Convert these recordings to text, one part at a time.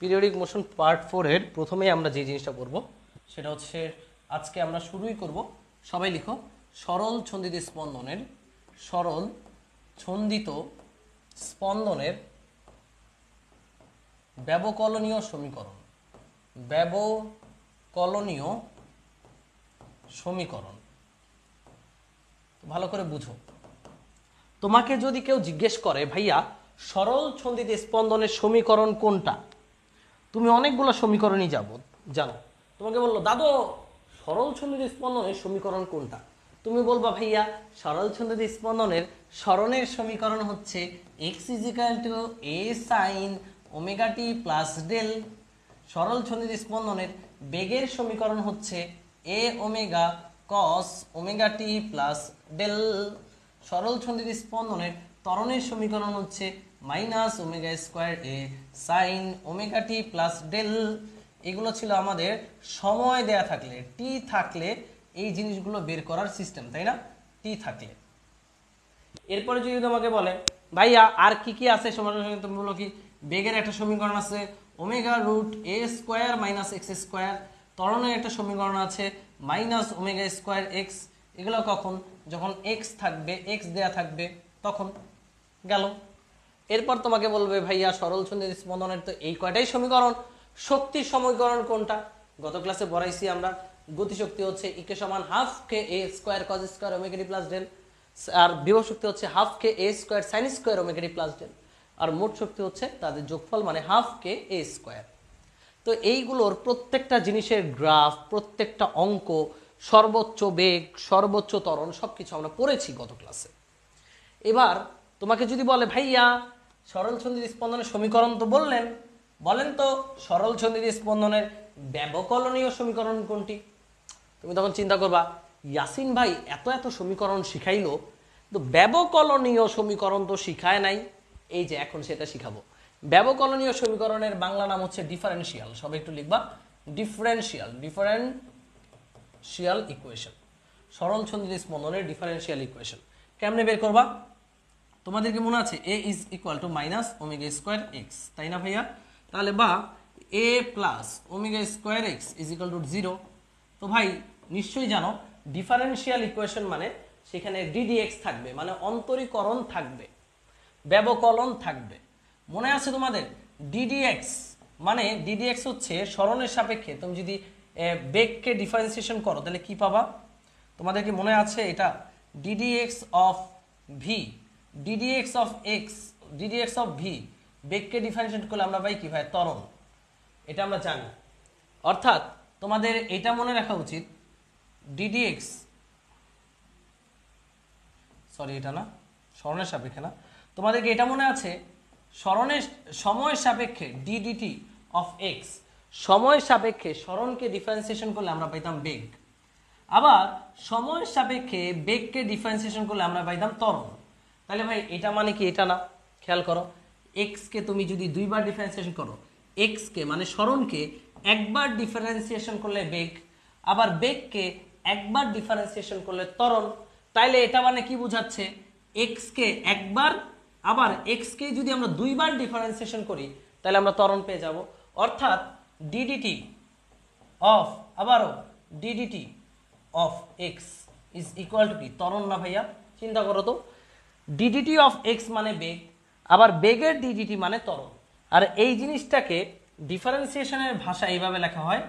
Periodic motion part 4 এর প্রথমেই আমরা যে জিনিসটা করব সেটা হচ্ছে আজকে আমরা শুরুই করব। সবাই লিখো সরল ছন্দিত স্পন্দনের ব্যবকলনীয় সমীকরণ। ভালো করে বুঝো। তোমাকে যদি কেউ জিজ্ঞেস করে ভাইয়া সরল ছন্দিত স্পন্দনের সমীকরণ কোনটা, তুমি অনেকগুলো সমীকরণই জানো। তোমাকে বললো দাদু সরল ছন্দিত স্পন্দনের সমীকরণ কোনটা, তুমি বলবা ভাইয়া সরল ছন্দিত স্পন্দনের সরণের সমীকরণ হচ্ছে x = a sin omega T plus del. সরল ছন্দিত স্পন্দনের বেগের সমীকরণ হচ্ছে a omega cos omega T plus del. সরল ছন্দিত স্পন্দনের ত্বরণের সমীকরণ হচ্ছে minus omega square a sin omega T plus del. এগুলো ছিল আমাদের সময় দেয়া থাকলে, টি থাকলে এই জিনিসগুলো বের করার সিস্টেম, তাই না? টি থাকলে। এরপরে যদি তোমাকে বলে ভাইয়া আর কি কি আছে সময়ের সঙ্গে, তুমি বলো কি বেগের একটা সমীকরণ আছে omega root a square minus x square, ত্বরণের একটা সমীকরণ আছে মাইনাস ওমেগা স্কোয়ার এক্স। এগুলো কখন? যখন এক্স থাকবে, এক্স দেয়া থাকবে তখন গেল। এরপর তোমাকে বলবে ভাইয়া সরল ছন্দিত স্পন্দনের তো এই কয়টাই সমীকরণ, শক্তির সমীকরণ কোনটা? গত ক্লাসে পড়াইছি আমরা, গতিশক্তি হচ্ছে ইকে সমান হাফ কে এ square cos square omega t plus del, আর বিভব শক্তি হচ্ছে হাফ কে এ square sine square omega t plus del, আর মোট শক্তি হচ্ছে তাদের যোগফল মানে হাফ কে এ স্কোয়ার। তো এইগুলোর প্রত্যেকটা জিনিসের গ্রাফ, প্রত্যেকটা অঙ্ক, সর্বোচ্চ বেগ, সর্বোচ্চ ত্বরণ সবকিছু আমরা পড়েছি গত ক্লাসে। এবার তোমাকে যদি বলে ভাইয়া সরল ছন্দিত স্পন্দনের সমীকরণ তো বলেন তো সরল ছন্দিত স্পন্দনের ব্যবকলনীয় সমীকরণ কোনটি? তুমি তখন চিন্তা করবা ইয়াসিন ভাই এত এত সমীকরণ শিখাইলো, তো ব্যবকলনীয় সমীকরণ তো শিখায় নাই। এই যে এখন সেটা শিখাবো। ব্যবকলনীয় সমীকরণের বাংলা নাম হচ্ছে ডিফারেন্সিয়াল। সবাই একটু লিখবা ডিফারেন্সিয়াল ইকুয়েশন। সরল ছন্দিত স্পন্দনের ডিফারেন্সিয়াল ইকুয়েশন কেমনে বের করবা? তোমাদেরকে মনে আছে a is equal to minus omega square x, তাই না ভাইয়া? তাহলে বা a plus omega square x is equal to 0। তো ভাই নিশ্চয়ই জানো ডিফারেন্সিয়াল ইকুয়েশন মানে সেখানে ডিডিএক্স থাকবে, মানে অন্তরীকরণ থাকবে, ব্যবকলন থাকবে। মনে আছে তোমাদের ডিডিএক্স মানে ডিডিএক্স হচ্ছে সরণের সাপেক্ষে তুমি যদি বেগকে ডিফারেন্সিয়েশন করো তাহলে কি পাবা? তোমাদের কি মনে আছে এটা? D d x of v, d d x of x, d d x of v বেগকে ডিফারেন্সিয়েট করলে আমরা পাই কি ভাই? ত্বরণ। এটা আমরা জানি। অর্থাৎ তোমাদের এটা মনে রাখা উচিত ডিডিএক্স, সরি এটা না, সরণের সাপেক্ষে না, তোমাদেরকে এটা মনে আছে সময়ের সাপেক্ষে ডিডিটি অফ এক্স, সময়ের সাপেক্ষে সরণকে ডিফারেন্সিয়েশন করলে আমরা পাইতাম বেগ, আবার সময়ের সাপেক্ষে বেগকে ডিফারেন্সিয়েশন করলে আমরা পাইতাম ত্বরণ। তাহলে ভাই এটা মানে কি? এটা না, খেয়াল করো, এক্সকে তুমি যদি দুইবার ডিফারেন্সিয়েশন করো, এক্সকে মানে সরণকে একবার ডিফারেন্সিয়েশন করলে বেগ, আবার বেগকে একবার ডিফারেন্সিয়েশন করলে ত্বরণ। তাইলে এটা মানে কি বোঝাচ্ছে? এক্সকে একবার, আবার এক্সকে যদি আমরা দুইবার ডিফারেন্সিয়েশন করি তাহলে আমরা ত্বরণ পেয়ে যাব। অর্থাৎ ডিডিটি অফ, আবারও DDT of x is equal two কি? ত্বরণ না ভাইয়া? চিন্তা করো তো, ডিডিটি অফ এক্স মানে বেগ, আবার বেগের ডিডিটি মানে ত্বরণ। আর এই জিনিসটাকে ডিফারেন্সিয়েশনের ভাষা এইভাবে লেখা হয়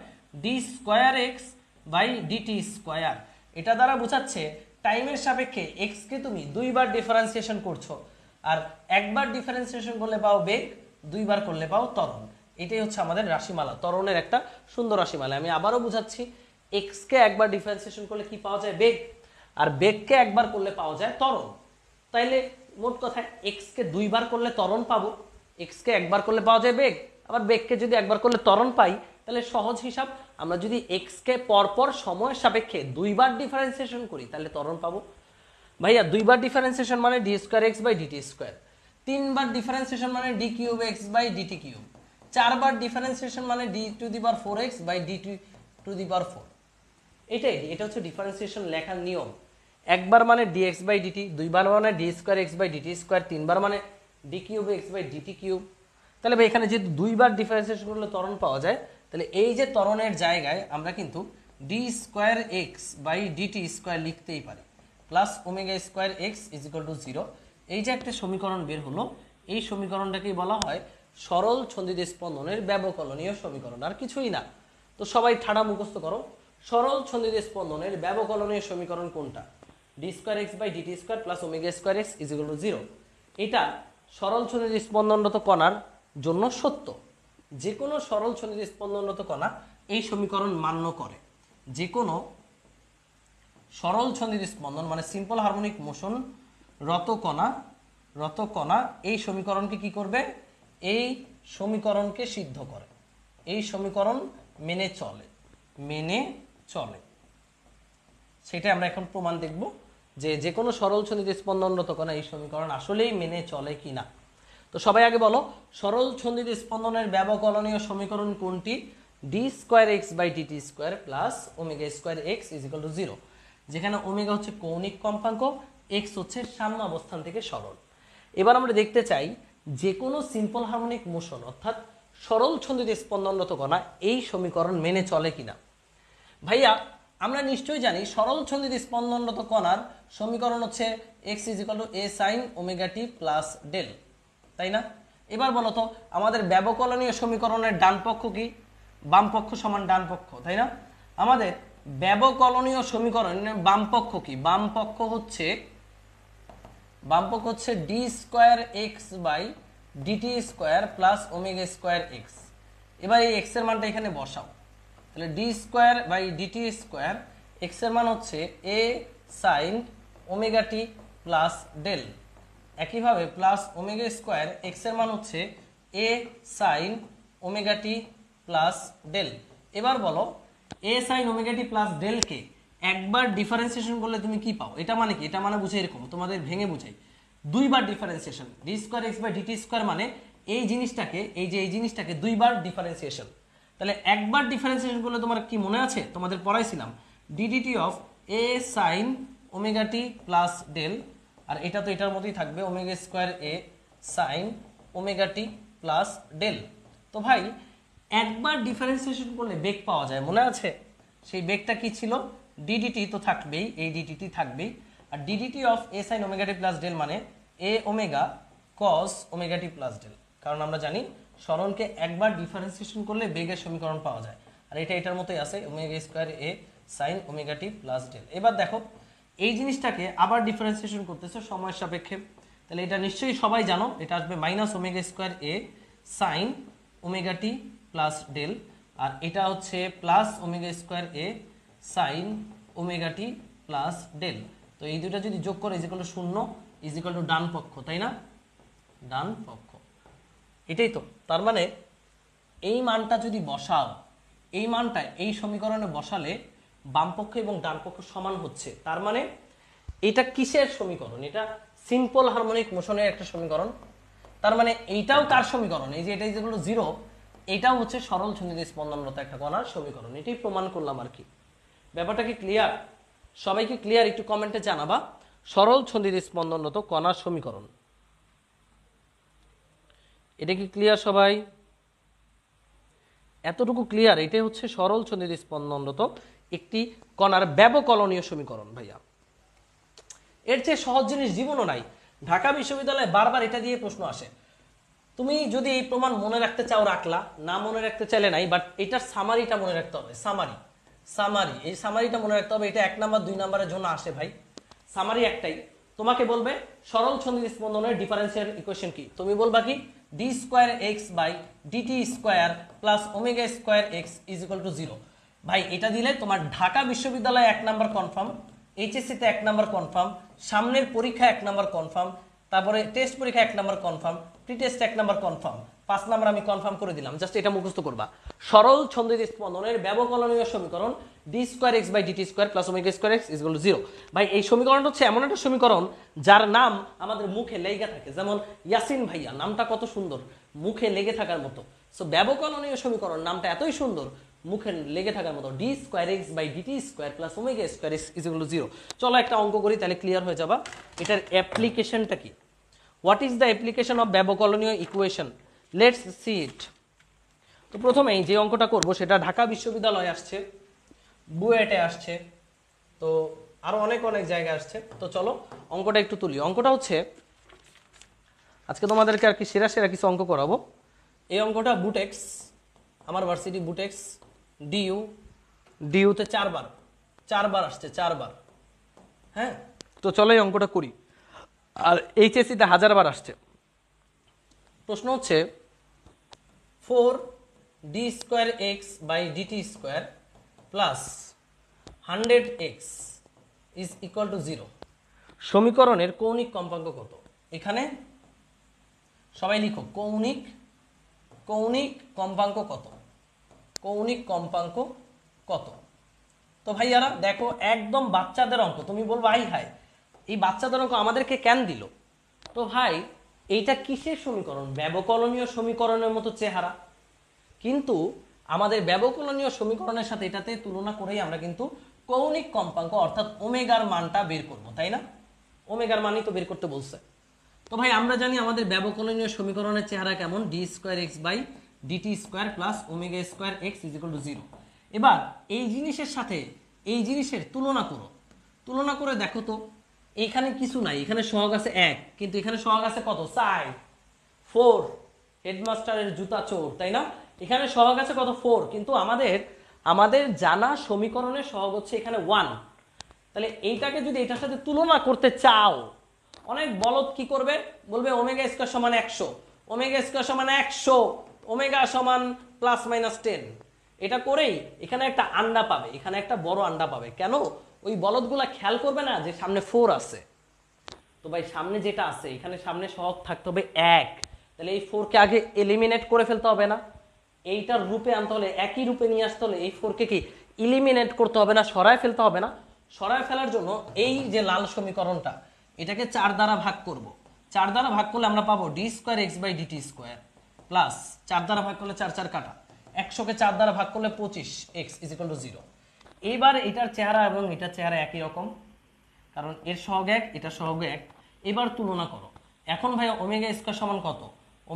D square x by DT square. এটা দ্বারা বোঝাচ্ছে টাইমের সাপেক্ষে এক্সকে তুমি দুইবার ডিফারেন্সিয়েশন করছো, আর একবার ডিফারেন্সিয়েশন করলে পাও বেগ, দুইবার করলে পাও ত্বরণ। এটাই হচ্ছে আমাদের রাশিমালা, ত্বরণের একটা সুন্দর রাশিমালা। আমি আবারও বুঝাচ্ছি, এক্সকে একবার ডিফারেন্সিয়েশন করলে কি পাওয়া যায়? বেগ, আর বেগকে একবার করলে পাওয়া যায় ত্বরণ। তাইলে মোট কথা এক্সকে দুইবার করলে ত্বরণ পাবো, এক্সকে একবার করলে পাওয়া যায় বেগ, আবার বেগকে যদি একবার করলে ত্বরণ পাই, তাহলে সহজ হিসাব, আমরা যদি এক্সকে পরপর সময়ের সাপেক্ষে দুইবার ডিফারেন্সিয়েশন করি তাহলে ত্বরণ পাবো। ভাইয়া দুইবার ডিফারেন্সিয়েশন মানে D square x by DT square, তিনবার ডিফারেন্সিয়েশন মানে D cube x by DT cube, চারবার ডিফারেন্সিয়েশন মানে d to the power 4x by d to the power 4। এটা হচ্ছে ডিফারেন্সিয়েশন লেখার নিয়ম। একবার মানে dx বাই ডিটি, দুইবার মানে D square x by DT square, তিনবার মানে D cube x by DT cube, তাহলে ভাই এখানে যেহেতু দুইবার ডিফারেন্সিয়েশন করলে ত্বরণ পাওয়া যায়, তাহলে এই যে ত্বরণের জায়গায় আমরা কিন্তু D square x by DT square লিখতেই পারি, plus omega square x is equal to 0। এই যে একটা সমীকরণ বের হলো, এই সমীকরণটাকেই বলা হয় সরল ছন্দিত স্পন্দনের ব্যবকলনীয় সমীকরণ, আর কিছুই না। তো সবাই ঠাড়া মুখস্থ করো, সরল ছন্দিত স্পন্দনের ব্যবকলনীয় সমীকরণ কোনটা? D square x by DT square plus omega square x is equal to 0। এটা সরল ছন্দিত স্পন্দনরত কণার জন্য সত্য। যে কোনো সরল ছন্দিত স্পন্দনরত কণা এই সমীকরণ মান্য করে। যে কোনো সরল ছন্দিত স্পন্দন মানে সিম্পল হারমোনিক মোশন রত কণা এই সমীকরণকে কি করবে? এই সমীকরণকে সিদ্ধ করে, এই সমীকরণ মেনে চলে। সেটা আমরা এখন প্রমাণ দেখব যে কোনো সরল ছন্দিত স্পন্দনরত কণা এই সমীকরণ আসলেই মেনে চলে কিনা। তো সবাই আগে বলো, সরল ছন্দিত স্পন্দনের ব্যবকলনীয় সমীকরণ কোনটি? D square x by DT square plus omega square x is equal to 0, যেখানে ওমেগা হচ্ছে কৌণিক কম্পাঙ্ক, এক্স হচ্ছে সাম্য অবস্থান থেকে সরল। এবার আমরা দেখতে চাই যে কোনো সিম্পল হারমোনিক মোশন অর্থাৎ সরল ছন্দিত স্পন্দনরত কণা এই সমীকরণ মেনে চলে কিনা। ভাইয়া আমরা নিশ্চয়ই জানি সরল ছন্দিত স্পন্দনরত কণার সমীকরণ হচ্ছে X is equal to A sine omega T plus del, তাই না? এবার বলো তো আমাদের ব্যবকলনীয় সমীকরণের ডান পক্ষ কি? বাম পক্ষ সমান ডান পক্ষ, তাই না? আমাদের ব্যবকলনীয় সমীকরণের বাম পক্ষ কি? বাম পক্ষ হচ্ছে D square x by DT square plus omega square X. এবার এই এক্স এর মানটা এখানে বসাও, তাহলে D square by DT square, X এর মান হচ্ছে A sine omega T plus del. একইভাবে প্লাস ওমেগা স্কোয়ার এক্স এর মান হচ্ছে A sine omega T plus del. এবার বলো A sine omega T plus ডেলকে একবার ডিফারেন্সিয়েশন করলে তুমি কি পাও? এটা মানে কি? এটা মানে বুঝে এরকম, তোমাদের ভেঙে বুঝাই। দুইবার differentiation, D square x by DT square মানে এই জিনিসটাকে দুইবার ডিফারেন্সিয়েশন। তাহলে একবার ডিফারেন্সিয়েশন করলে তোমার কি মনে আছে? তোমাদের পড়াইছিলাম d dt of a sine omega T plus del, আর এটা তো এটার মতোই থাকবে omega square a sine omega T plus del. তো ভাই একবার ডিফারেন্সিয়েশন করলে বেগ পাওয়া যায়, মনে আছে? সেই বেগটা কি ছিল? ডিডিটি তো থাকবেই, এই ডিডিটি থাকবেই। আর d dt of a sine omega T plus del মানে a omega cos omega T plus del, কারণ আমরা জানি সরণকে একবার ডিফারেন্সিয়েশন করলে বেগের সমীকরণ পাওয়া যায়। আর এটা এটার মতোই আছে omega square a sine omega T plus del. এবার দেখো এই জিনিসটাকে আবার ডিফারেন্সিয়েশন করতেছে সময়ের সাপেক্ষে, তাহলে এটা নিশ্চয়ই সবাই জানো, এটা আসবে minus omega square a sine omega T plus del, আর এটা হচ্ছে plus omega square a sine omega T plus del. তো এই দুটো যদি যোগ করে is equal to 0 is equal to ডান পক্ষ, তাই না? ডান পক্ষ, এটাই তো। তার মানে এই মানটা যদি বসাও, এই মানটা এই সমীকরণে বসালে বাম পক্ষ এবং ডান পক্ষ সমান হচ্ছে। তার মানে এটা কিসের সমীকরণ? এটা সিম্পল হারমোনিক মোশনের একটা সমীকরণ। তার মানে এইটাও কার সমীকরণ? এই যে এটা ইজ ইকুয়াল টু 0, এটাও হচ্ছে সরল ছন্দিত স্পন্দনরত একটা কণার সমীকরণ। এটাই প্রমাণ করলাম আর কি। ব্যাপারটা কি ক্লিয়ার? সবাইকে ক্লিয়ার? একটু কমেন্টে জানাবা সরল ছন্দিত স্পন্দনরত কণার সমীকরণ। এটা কি ক্লিয়ার সবাই? এতটুকু ক্লিয়ার? এটাই হচ্ছে সরল ছন্দিত স্পন্দনরত একটি কণার ব্যবকলনীয় সমীকরণ। ভাইয়া এর চেয়ে সহজ জিনিস জীবনও নাই। ঢাকা বিশ্ববিদ্যালয়ে বারবার এটা দিয়ে প্রশ্ন আসে। তুমি যদি এই প্রমাণ মনে রাখতে চাও রাখলা, না মনে রাখতে চাইলে নাই, বাট এটার সামারিটা মনে রাখতে হবে। সামারি এই সামারিটা মনে রাখতে হবে। এটা 1 নাম্বার 2 নাম্বারের জন্য আসে ভাই। সামারি একটাই, তোমাকে বলবে সরল ছন্দিত স্পন্দনের ডিফারেন্সিয়াল ইকুয়েশন কি? তুমি বলবা কি d square x by DT square plus omega square x is equal to 0। ভাই এটা দিলে তোমার ঢাকা বিশ্ববিদ্যালয়ে 1 নাম্বার কনফার্ম, এইচএসসিতে 1 নাম্বার কনফার্ম, সামনের পরীক্ষা 1 নাম্বার কনফার্ম, তারপরে টেস্ট পরীক্ষা 1 number confirm, pre test 1 number confirm, 5 number আমি কনফার্ম করে দিলাম। জাস্ট এটা মুখস্থ করবা। সরল ছন্দিত স্পন্দনের ব্যবকলনীয় সমীকরণ D square x by DT square plus omega square x is equal to 0। ভাই এই সমীকরণটা হচ্ছে এমন একটা সমীকরণ যার নাম আমাদের মুখে লেগে থাকে। যেমন ইয়াসিন ভাইয়া নামটা কত সুন্দর, মুখে লেগে থাকার মতো। সো ব্যবকলনীয় সমীকরণ নামটা এতই সুন্দর, মুখে লেগে থাকার মতো। D square x by DT square plus omega square x is equal to 0। চলো একটা অঙ্ক করি, তাহলে ক্লিয়ার হয়ে যাবা এটার অ্যাপ্লিকেশনটা কি। What is the application of ব্যবকলনীয় ইকুয়েশন? Let's see it. তো প্রথমেই যে অঙ্কটা করব সেটা ঢাকা বিশ্ববিদ্যালয়ে আসছে, বুয়েটে আসছে, তো আরো অনেক অনেক জায়গায় আসছে। তো চলো অঙ্কটা একটু তুলি। অঙ্কটা হচ্ছে আজকে তোমাদেরকে আর কি সেরা সেরা কিছু অঙ্ক করাবো। এই অঙ্কটা বুটেক্স, আমার ভার্সিটি বুটেক্স, ডিইউ, ডিইউতে চারবার আসছে, চারবার। হ্যাঁ, তো চলো এই অঙ্কটা করি। আর এইচএসসিতে 1000 বার আসছে। প্রশ্ন হচ্ছে 4d²x/dt² plus 100x is equal to 0 সমীকরণের কৌণিক কম্পাঙ্ক কত? এখানে সবাই লিখো কৌণিক কম্পাঙ্ক কত, কৌণিক কম্পাঙ্ক কত। তো ভাইয়ারা দেখো একদম বাচ্চাদের অঙ্ক। তুমি বলবো আই হাই এই বাচ্চাদের অঙ্ক আমাদেরকে কেন দিল? তো ভাই এইটা কিসের সমীকরণ? ব্যবকলনীয় সমীকরণের মতো চেহারা, কিন্তু আমাদের ব্যবকলনীয় সমীকরণের সাথে এটাতে তুলনা করেই আমরা কিন্তু কৌণিক কম্পাঙ্ক অর্থাৎ ওমেগার মানটা বের করব, তাই না? ওমেগার মানই তো বের করতে বলছে। তো ভাই আমরা জানি আমাদের ব্যবকলনীয় সমীকরণের চেহারা কেমন, d²x/dt² plus ω²x is equal to 0। এবার এই জিনিসের সাথে এই জিনিসের তুলনা করো, তুলনা করে দেখো তো এইখানে কিছু নাই, এখানে সহগ আছে 1, কিন্তু এখানে সহগ আছে কত? 4। হেডমাস্টারের জুতা চোর, তাই না? এখানে সহগ আছে কত? 4, কিন্তু আমাদের জানা সমীকরণের সহগ হচ্ছে এখানে 1। তাহলে এইটাকে যদি এটার সাথে তুলনা করতে চাও, অনেক বলদ কি করবে, বলবে ω² সমান 100, ω² সমান 100, ওমেগা সমান +-10। এটা করেই এখানে একটা আন্ডা পাবে, এখানে একটা বড় আন্ডা পাবে। কেন? ওই বলদগুলা খেয়াল করবে না যে সামনে 4 আছে। তো ভাই সামনে যেটা আছে এখানে সামনে সহগ থাকতে হবে 1, তাহলে এই 4 কে আগে এলিমিনেট করে ফেলতে হবে না? এইটার রূপে আনতে হলে, একই রূপে নিয়ে আসতে হলে এই 4 কে কি এলিমিনেট করতে হবে না, সরায় ফেলতে হবে না? সরায় ফেলার জন্য এই যে লাল সমীকরণটা এটাকে 4 দ্বারা ভাগ করব। 4 দ্বারা ভাগ করলে আমরা পাবো d²x/dt² প্লাস 4 দ্বারা ভাগ করলে 4 4 কাটা, 100 কে 4 দ্বারা ভাগ করলে 25x ইজ ইকুয়াল টু 0। এইবার এটার চেহারা এবং এটার চেহারা একই রকম, কারণ এর সহগ 1, এটার সহগ 1। এবার তুলনা করো। এখন ভাই ω² সমান কত? ω²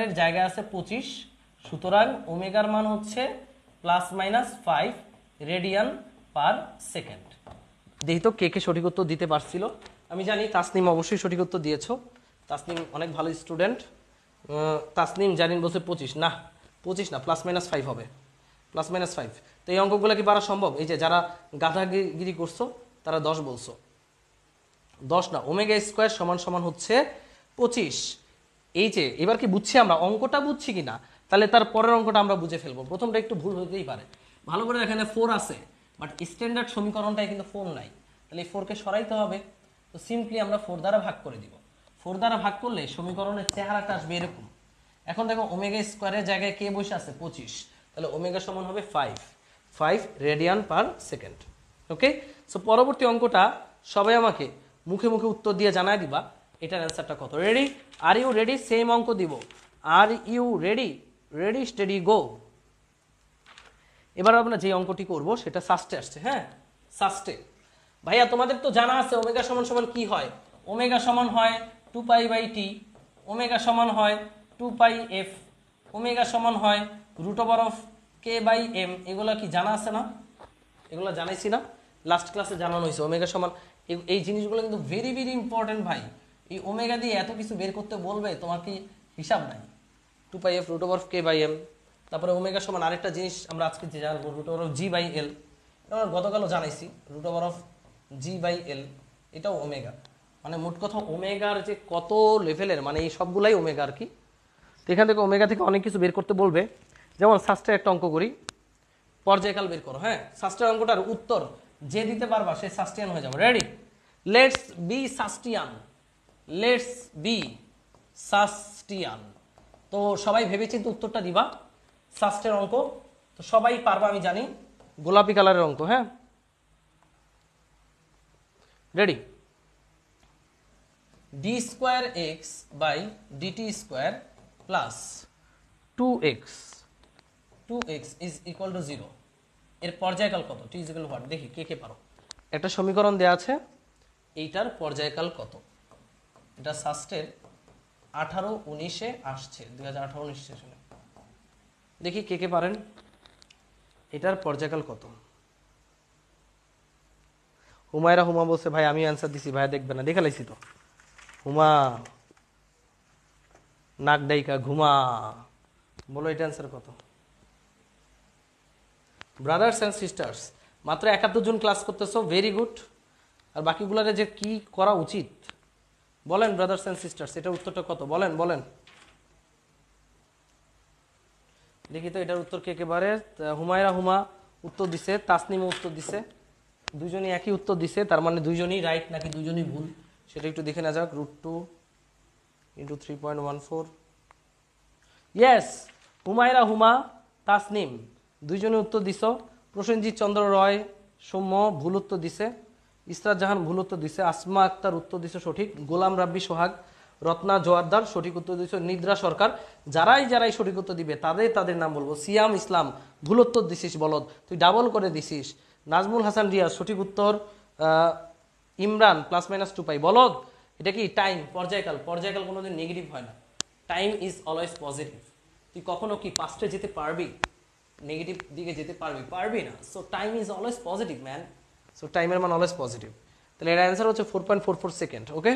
এর জায়গায় আছে 25, সুতরাং ওমেগার মান হচ্ছে +-5 রেডিয়ান পার সেকেন্ড। যেহেতু কে কে সঠিক উত্তর দিতে পারছিল, আমি জানি তাসনিম অবশ্যই সঠিক উত্তর দিয়েছো। তাসনিম অনেক ভালো স্টুডেন্ট। তাসনিম জানিন বলছে 25 না, 25 না, +-5 হবে, +-5। তো এই অঙ্কগুলো কি পারা সম্ভব? এই যে যারা গাধাগিরি করছো তারা 10 বলছো, 10 না, ω² সমান সমান হচ্ছে 25। এই যে এবার কি বুঝছি আমরা, অঙ্কটা বুঝছি কিনা? তাহলে তার পরের অঙ্কটা আমরা বুঝে ফেলবো। প্রথমটা একটু ভুল হতেই পারে। ভালো করে এখানে 4 আছে, বাট স্ট্যান্ডার্ড সমীকরণটায় কিন্তু 4 নাই, তাহলে এই 4 কে সরাইতে হবে। তো সিম্পলি আমরা 4 দ্বারা ভাগ করে দিব। 4 দ্বারা ভাগ করলে সমীকরণের চেহারাটা আসবে এরকম। এখন দেখো ω² এর জায়গায় কে বসে আছে? 25, তাহলে ওমেগা সমান হবে 5 রেডিয়ান পার সেকেন্ড। ওকে, সো পরবর্তী অঙ্কটা সবাই আমাকে মুখে মুখে উত্তর দিয়ে জানায় দিবা এটার অ্যান্সারটা কত। Ready? Are you ready? Same অঙ্ক দিব। Are you ready? Ready steady go. এবার আমরা যে অঙ্কটি করব সেটা সাস্টে আসছে। হ্যাঁ, সাস্টে। ভাইয়া তোমাদের তো জানা আছে ওমেগা সমান সমান কি হয়? ওমেগা সমান হয় 2π/t, ওমেগা সমান হয় 2πf, ওমেগা সমান হয় √k/m। এগুলা কি জানা আছে না? এগুলো জানাইছি না, লাস্ট ক্লাসে জানানো হয়েছে। ওমেগা সমান এই জিনিসগুলো কিন্তু ভেরি ভেরি ইম্পর্টেন্ট ভাই। এই ওমেগা দিয়ে এত কিছু বের করতে বলবে, তোমার কি হিসাব নাই। 2πf √k/m। তারপরে ওমেগা সমান আরেকটা জিনিস আমরা আজকে যে জানবো √g/l। আমরা গতকালও জানাইছি √g/l, এটাও ওমেগা। মানে মোট কথা ওমেগার যে কত লেভেলের, মানে এই সবগুলাই ওমেগা আর কি। তো এখান থেকে ওমেগা থেকে অনেক কিছু বের করতে বলবে। যেমন সাস্টের একটা অঙ্ক করি, পর্যায়কাল বের করো। হ্যাঁ, সাস্টের অঙ্কটার উত্তর যে দিতে পারবা সে সাস্টিয়ান হয়ে যাবে। রেডি? লেটস বি সাস্টিয়ান, লেটস বি সাস্টিয়ান। তো সবাই ভেবেচিন্তে উত্তরটা দিবা। সাস্টের অঙ্ক তো সবাই পারবা আমি জানি, গোলাপি কালারের অঙ্ক। হ্যাঁ, ready? d²x/dt² plus 2x is equal to 0 এর পর্যায়কাল কত? t is equal two what? দেখি কে কে পারো। একটা সমীকরণ দেয়া আছে, এইটার পর্যায়কাল কত? এটা সাস্টের 18-19-এ আসছে, 2018-19 সেশনে। দেখি কে কে পারেন। এটার পর্যায়কাল কত? হুমায়রা হুমা বলছে ভাই আমি অ্যান্সার দিছি, ভাই দেখবে না, দেখে লাইছি তো। হুমা নাক ডাইকা ঘুমা, বলো এটা অ্যান্সার কত? ব্রাদার্স অ্যান্ড সিস্টার্স, মাত্র 71 জন ক্লাস করতেছো, ভেরি গুড। আর বাকিগুলারে যে কি করা উচিত বলেন ব্রাদার্স অ্যান্ড সিস্টার্স, এটা উত্তরটা কত বলেন বলেন দেখি তো। এটার উত্তর কে একেবারে, হুমায়রা হুমা উত্তর দিছে, তাসনিমও উত্তর দিছে, দুজনই একই উত্তর দিছে, তার মানে দুইজনই রাইট নাকি দুইজনই ভুল সেটা একটু দেখে না যাক। √2 × 3.14, ইয়েস হুমায়রা হুমা তাসনিম দুইজনে উত্তর দিছ। প্রসেনজিৎ চন্দ্র রয় সৌম্য ভুল উত্তর দিছে, ইসরাত জাহান ভুল উত্তর দিছে, আসমা আক্তার উত্তর দিছে সঠিক, গোলাম রাব্বি সোহাগ, রত্না জোয়ারদার সঠিক উত্তর দিছে, নিদ্রা সরকার। যারাই সঠিক উত্তর দিবে তাদের নাম বলবো। সিয়াম ইসলাম ভুল উত্তর দিছিস বলদ, তুই ডাবল করে দিছিস। নাজমুল হাসান রিয়াজ সঠিক উত্তর। ইমরান +-2 পাই বলদ। এটা কি টাইম, পর্যায়কাল, পর্যায়কাল কোনোদিন নেগেটিভ হয় না, টাইম ইজ অলওয়েজ পজিটিভ। তুই কখনো কি পাস্টে যেতে পারবি, নেগেটিভ দিকে যেতে পারবি না। So time is always positive man, so টাইমের মান অলওয়েজ পজিটিভ। তাহলে এর অ্যান্সার হচ্ছে 4.44 সেকেন্ড। ওকে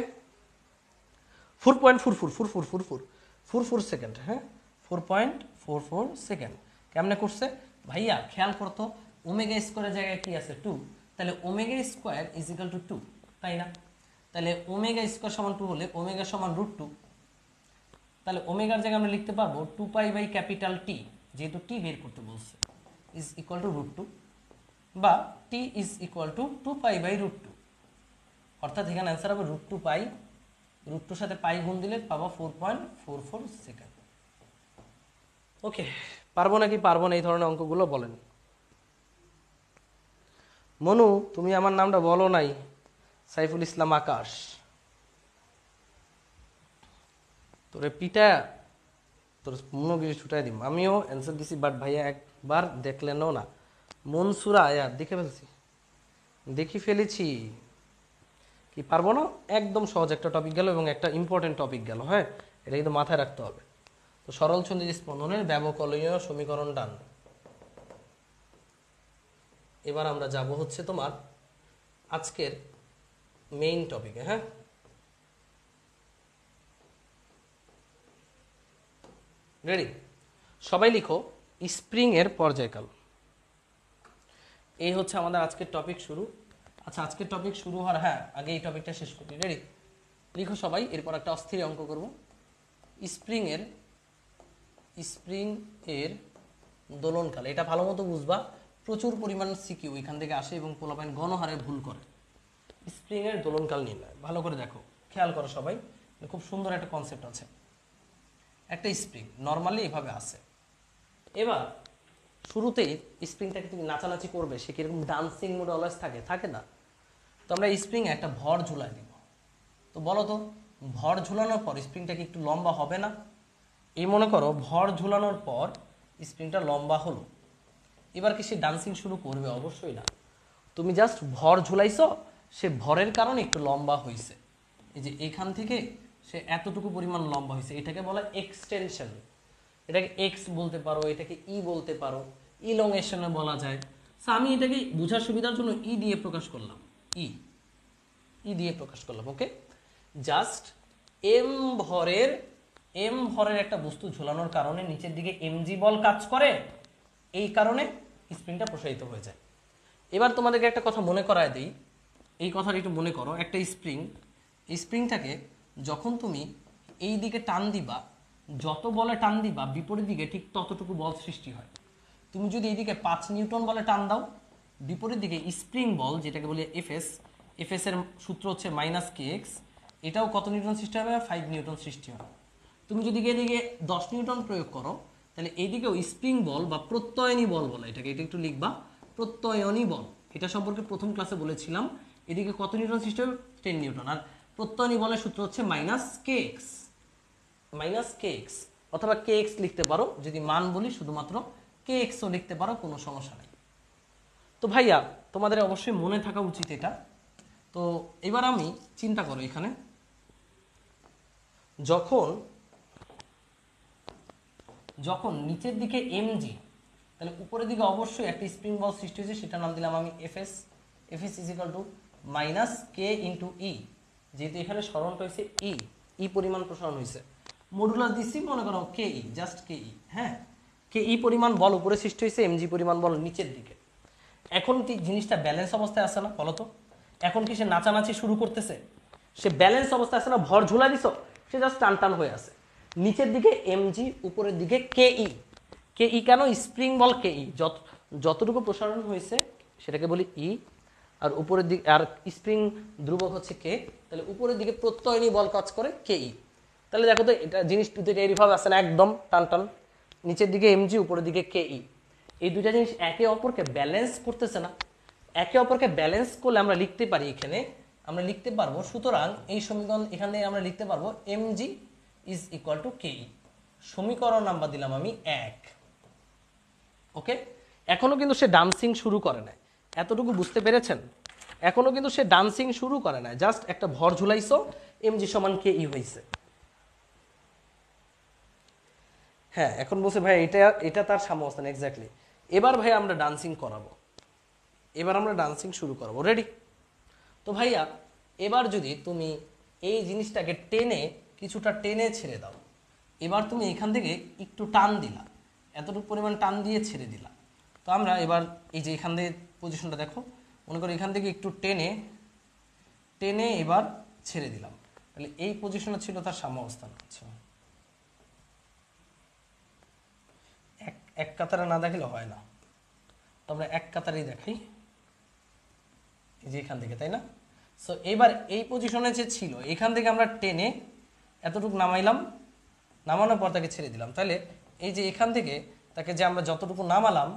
4.44 সেকেন্ড, হ্যাঁ 4.44 সেকেন্ড। কেমনে করছে ভাইয়া খেয়াল করতো, ওমেগা স্কোয়ারের জায়গায় কি আছে 2, তাহলে omega square is equal to 2, তাই না? তাহলে ওমেগা স্কোয়ার সমান 2 হলে ওমেগা সমান √2, তাহলে ওমেগার জায়গায় আমরা লিখতে পারবো 2π/T, যেহেতু টি বের করতে বলছে, ইজ ইকুয়াল টু √2, বা টি ইজ ইকুয়াল টু 2π/√2, অর্থাৎ এখানে অ্যান্সার হবে √2π, √2 সাথে পাই গুণ দিলে পাবো 4.44 সেকেন্ড। ওকে, পারবো নাকি পারবো না এই ধরনের অঙ্কগুলো বলেন। মনু তুমি আমার নামটা বলো নাই, সাইফুল ইসলাম আকাশ, তোরে পিটা তোর মনোগিরি ছুটাই দিম। আমিও অ্যান্সার দিছি, বাট ভাইয়া একবার দেখলেনও না। মনসুরা আয়াত দেখি ফেলেছি, কি পারবো না? একদম সহজ একটা টপিক গেল এবং একটা ইম্পর্টেন্ট টপিক গেল, হ্যাঁ এটা কিন্তু মাথায় রাখতে হবে। তো সরল ছন্দিজ স্পন্দনের ব্যবকলনীয় সমীকরণ ডান। এবার আমরা যাব হচ্ছে তোমার আজকের মেইন টপিকে, হ্যাঁ রেডি? সবাই লিখো স্প্রিং এর পর্যায়কাল। এই হচ্ছে আমাদের আজকের টপিক শুরু। আচ্ছা আজকের টপিক শুরু হওয়ার আগে এই টপিকটা শেষ করি। রেডি? লিখো সবাই, এরপর একটা অস্থির অঙ্ক করব। স্প্রিং এর দোলনকাল, এটা ভালো মতো বুঝবা, প্রচুর পরিমাণ সিকিউ এখান থেকে আসে এবং পোলাপাইন গণহারে ভুল করে। স্প্রিং এর দোলনকাল নির্ণয়, ভালো করে দেখো, খেয়াল করো সবাই, খুব সুন্দর একটা কনসেপ্ট আছে। একটা স্প্রিং নর্মালি এভাবে আসে, এবার শুরুতেই স্প্রিংটাকে তুমি নাচানাচি করবে, সে কিরকম ডান্সিং মোড অলওয়েজ থাকে না? তো আমরা স্প্রিংয়ে একটা ভর ঝুলাই দিব। তো বলো তো, ভর ঝুলানোর পর স্প্রিংটা কি একটু লম্বা হবে না? এই মনে করো ভর ঝুলানোর পর স্প্রিংটা লম্বা হলো, এবার কি সে ডান্সিং শুরু করবে? অবশ্যই না। তুমি জাস্ট ভর ঝুলাইছো, সে ভরের কারণে একটু লম্বা হয়েছে, এই যে এখান থেকে সে এতটুকু পরিমাণ লম্বা হয়েছে, এটাকে বলা এক্সটেনশন। এটাকে এক্স বলতে পারো, এটাকে ই বলতে পারো, ইলংগেশনে বলা যায়। সো আমি এটাকে বোঝার সুবিধার জন্য ই দিয়ে প্রকাশ করলাম, ই দিয়ে প্রকাশ করলাম। ওকে, জাস্ট এম ভরের একটা বস্তু ঝোলানোর কারণে নিচের দিকে এমজি বল কাজ করে, এই কারণে স্প্রিংটা প্রসারিত হয়ে যায়। এবার তোমাদেরকে একটা কথা মনে করায় দিই, এই কথাটা একটু মনে করো। একটা এই স্প্রিংটাকে যখন তুমি এই দিকে টান দিবা, যত বলে টান দিবা বিপরীত দিকে ঠিক ততটুকু বল সৃষ্টি হয়। তুমি যদি এইদিকে 5 নিউটন বলে টান দাও, বিপরীত দিকে স্প্রিং বল যেটাকে বলে এফএস এর সূত্র হচ্ছে -kx, এটাও কত নিউটন সৃষ্টি হবে? 5 নিউটন সৃষ্টি হবে। তুমি যদি এদিকে 10 নিউটন প্রয়োগ করো, তাহলে এইদিকেও স্প্রিং বল বা প্রত্যয়নী বল বলে এটাকে, এটা একটু লিখবা, প্রত্যয়নী বল। এটা সম্পর্কে প্রথম ক্লাসে বলেছিলাম। এদিকে কত নিউটন সৃষ্টি হবে? 10 নিউটন। আর প্রত্যয়নী বলের সূত্র হচ্ছে -kx, অথবা kx লিখতে পারো, যদি মান বলি শুধুমাত্র kxও লিখতে পারো, কোনো সমস্যা নেই। তো ভাইয়া তোমাদের অবশ্যই মনে থাকা উচিত এটা। তো এবার আমি চিন্তা করো, এখানে যখন যখন নিচের দিকে mg, তাহলে উপরের দিকে অবশ্যই একটা স্প্রিং বল সৃষ্টি হয়েছে, সেটার নাম দিলাম আমি FS. FS is equal to minus k into e, যেহেতু এখানে সরণটা হয়েছে ই পরিমাণ প্রসারণ হয়েছে, মডুলাস দিচ্ছি মনে করো কে ই, জাস্ট কে ই। হ্যাঁ, কে ই পরিমাণ বল উপরে সৃষ্টি হয়েছে, এমজি পরিমাণ বল নিচের দিকে। এখন কি জিনিসটা ব্যালেন্স অবস্থায় আছে না বলো তো? এখন কি সে নাচানাচি শুরু করতেছে? সে ব্যালেন্স অবস্থায় আছে না? ভর ঝুলা দিছ, সে জাস্ট টান টান হয়ে আছে। নিচের দিকে এমজি, উপরের দিকে কে ই কেন? স্প্রিং বল কে ই, যতটুকু প্রসারণ হয়েছে সেটাকে বলি ই, আর উপরের দিকে আর স্প্রিং ধ্রুবক হচ্ছে কে, তাহলে উপরের দিকে প্রত্যয়নী বল কাজ করে কে ই। তাহলে দেখো তো এটা জিনিস দুটো এইভাবে আসে না, একদম টান টান, নিচের দিকে এমজি, উপরের দিকে কে ই। এই দুইটা জিনিস একে অপরকে ব্যালেন্স করতেছে না? একে অপরকে ব্যালেন্স করলে আমরা লিখতে পারি, এখানে আমরা লিখতে পারবো, সুতরাং এই সমীকরণ এখানে আমরা লিখতে পারবো এমজি ইজ ইকুয়াল টু কে ই। সমীকরণ নাম্বার দিলাম আমি 1। ওকে, এখনো কিন্তু সে ডান্সিং শুরু করে নাই, এতটুকু বুঝতে পেরেছেন? এখনো কিন্তু সে ডান্সিং শুরু করে নাই, জাস্ট একটা ভর ঝুলাইছো, এমজি সমান কে ই হয়েছে। হ্যাঁ, এখন বলছে ভাই এটা তার সাম্যাবস্থান, এক্স্যাক্টলি। এবার ভাই আমরা ডান্সিং করাবো, এবার আমরা ডান্সিং শুরু করবো, রেডি? তো ভাইয়া এবার যদি তুমি এই জিনিসটাকে টেনে, কিছুটা টেনে ছেড়ে দাও, এবার তুমি এখান থেকে একটু টান দিলা, এতটুকু পরিমাণ টান দিয়ে ছেড়ে দিলা, তো আমরা এবার এই যে এখান থেকে পজিশনটা দেখো, মনে করো এখান থেকে একটু টেনে টেনে এবার ছেড়ে দিলাম, তাহলে এই পজিশনে ছিল তার সাম্যাবস্থান। আচ্ছা, এক কাতারে না দেখালে হয় না, তো আমরা এক কাতারেই দেখাই, এই যে এখান থেকে, তাই না? সো এবার এই পজিশনে যে ছিল, এখান থেকে আমরা টেনে এতটুকু নামাইলাম, নামানোর পর তাকে ছেড়ে দিলাম, তাহলে এই যে এখান থেকে তাকে যে আমরা যতটুকু নামালাম,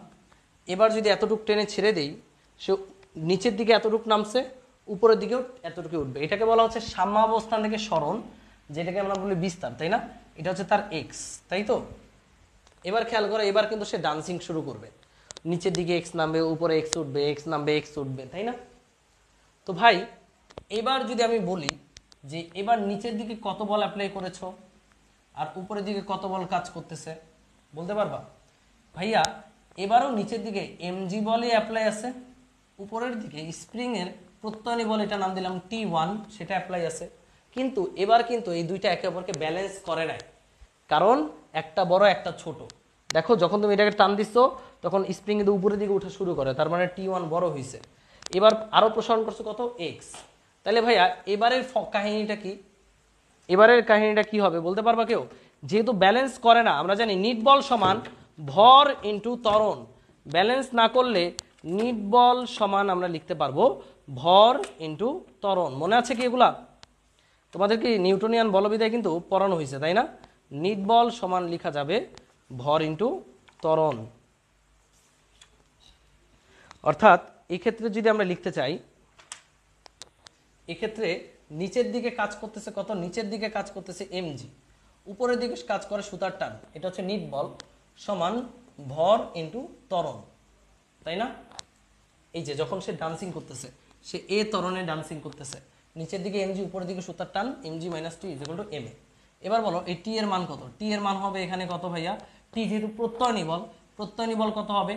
এবার যদি এতটুকু টেনে ছেড়ে দেই, সে নিচের দিকে এতটুকু নামছে, উপরের দিকেও এতটুকু উঠবে। এটাকে বলা হচ্ছে সাম্যাবস্থান থেকে সরণ, যেটাকে আমরা বলি বিস্তার, তাই না? এটা হচ্ছে তার এক্স, তাই তো? এবার খেয়াল করো, এবার কিন্তু সে ডান্সিং শুরু করবে, নিচের দিকে এক্স নামবে, উপরে এক্স উঠবে, এক্স নামবে, এক্স উঠবে, তাই না? তো ভাই এবার যদি আমি বলি যে এবার নিচের দিকে কত বল অ্যাপ্লাই করেছো আর উপরের দিকে কত বল কাজ করতেছে, বলতে পারবা? ভাইয়া এবারও নিচের দিকে এমজি বলই অ্যাপ্লাই আছে, উপরের দিকে স্প্রিং এর প্রত্যয়নী বল, এটা নাম দিলাম T1, সেটা অ্যাপ্লাই আছে। কিন্তু এবার কিন্তু এই দুইটা একে অপরকে ব্যালেন্স করে নাই, কারণ একটা বড় একটা ছোট। দেখো যখন তুমি এটাকে টান দিচ্ছ, তখন স্প্রিং এর উপরের দিকে উঠা শুরু করে, তার মানে T1 বড় হয়েছে। এবার আরো প্রসারণ করছে কত, এক্স। তাহলে ভাইয়া এবারের কাহিনীটা কি? এবারের কাহিনীটা কি হবে বলতে পারবা কেউ? যেহেতু ব্যালেন্স করে না, আমরা জানি নিট বল সমান ভর ইন্টু ত্বরণ, ব্যালেন্স না করলে নিট বল সমান আমরা লিখতে পারবো ভর ইন্টু ত্বরণ। মনে আছে কি এগুলা? তোমাদের কি নিউটনিয়ান বলবিদ্যায় কিন্তু পড়ানো হয়েছে, তাই না? নিট বল সমান লেখা যাবে ভর ইন্টু ত্বরণ। অর্থাৎ এক্ষেত্রে যদি আমরা লিখতে চাই, এক্ষেত্রে নিচের দিকে কাজ করতেছে কত, নিচের দিকে কাজ করতেছে এমজি, উপরের দিকে কাজ করে সুতার টান, এটা হচ্ছে নিট বল সমান ভর ইন্টু ত্বরণ, তাই না? এই যে যখন সে ডান্সিং করতেছে, সে এ ত্বরণে ডান্সিং করতেছে, নিচের দিকে এমজি, উপরের দিকে সুতার টান, mg minus T is equal to M a. এবার বলো এই টি এর মান কত? টি এর মান হবে এখানে কত ভাইয়া? টি যেহেতু প্রত্যয়নী বল, প্রত্যয়নী বল কত হবে?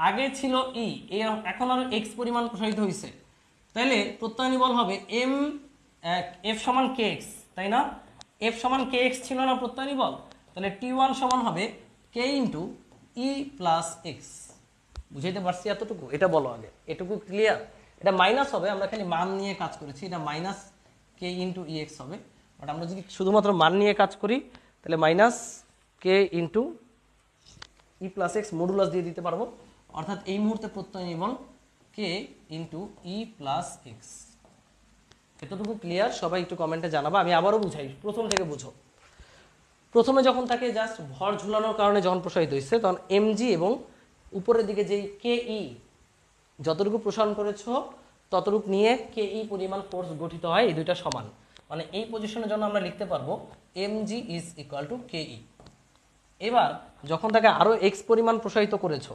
আগে ছিল ই, এখন আরো এক্স পরিমাণ প্রসারিত হয়েছে, তাহলে প্রত্যয়নী বল হবে এম এফ সমান কে এক্স, তাই না? এফ সমান কে এক্স ছিল না প্রত্যয়নী বল, তাহলে T1 সমান হবে কে ইন্টু ই প্লাস এক্স। বুঝাইতে পারছি এতটুকু? এটা বলো আগে, এটুকু ক্লিয়ার? এটা মাইনাস হবে, আমরা খালি মান নিয়ে কাজ করেছি, এটা মাইনাস কে ইন্টু ই এক্স হবে। বাট আমরা যদি শুধুমাত্র মান নিয়ে কাজ করি, তাহলে minus k into e plus x modulus দিয়ে দিতে পারবো। অর্থাৎ এই মুহূর্তে প্রত্যয়নী বল কে ইন্টু ই প্লাস এক্স। এতটুকু ক্লিয়ার? সবাই একটু কমেন্টে জানাবো, আমি আবারও বুঝাই, প্রথম থেকে বুঝো। প্রথমে যখন তাকে জাস্ট ভর ঝুলানোর কারণে যখন প্রসারিত হয়েছে, তখন এমজি এবং উপরের দিকে যেই কে ই যতটুকু প্রসারণ করেছ ততটুকু নিয়ে কে ই পরিমাণ ফোর্স গঠিত হয়, এই দুইটা সমান। মানে এই পজিশনের জন্য আমরা লিখতে পারবো এমজি ইজ ইকুয়াল টু কে ই। এবার যখন তাকে আরো এক্স পরিমাণ প্রসারিত করেছো,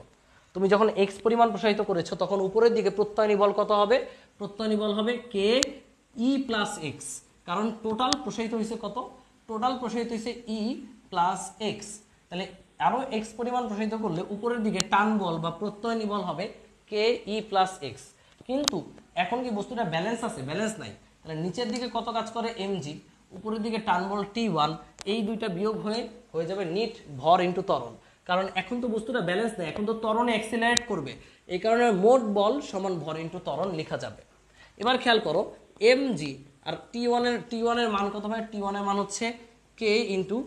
তুমি যখন এক্স পরিমাণ প্রসারিত করেছো, তখন উপরের দিকে প্রত্যয়নী বল কত হবে? প্রত্যয়নী বল হবে কে ই প্লাস এক্স, কারণ টোটাল প্রসারিত হয়েছে কত? টোটাল প্রসারিত হয়েছে ই প্লাস এক্স, তাহলে আরো এক্স পরিমাণ প্রসারিত করলে উপরের দিকে টান বল বা প্রত্যয়নী বল হবে কে ই প্লাস এক্স। কিন্তু এখন কি বস্তুটা ব্যালেন্স আছে? ব্যালেন্স নাই। তাহলে নিচের দিকে কত কাজ করে এমজি, উপরের দিকে টান বল টি ওয়ান, এই দুইটা বিয়োগ হয়ে যাবে নিট ভর ইন্টু ত্বরণ। কারণ এখন তো বস্তুটা ব্যালেন্স নেই, এখন তো ত্বরণে অ্যাক্সিলারেট করবে, এই কারণে মোট বল সমান ভর ইন্টু ত্বরণ লেখা যাবে। এবার খেয়াল করো এমজি আর টি ওয়ানের মান কত হয়? টি ওয়ানের মান হচ্ছে k into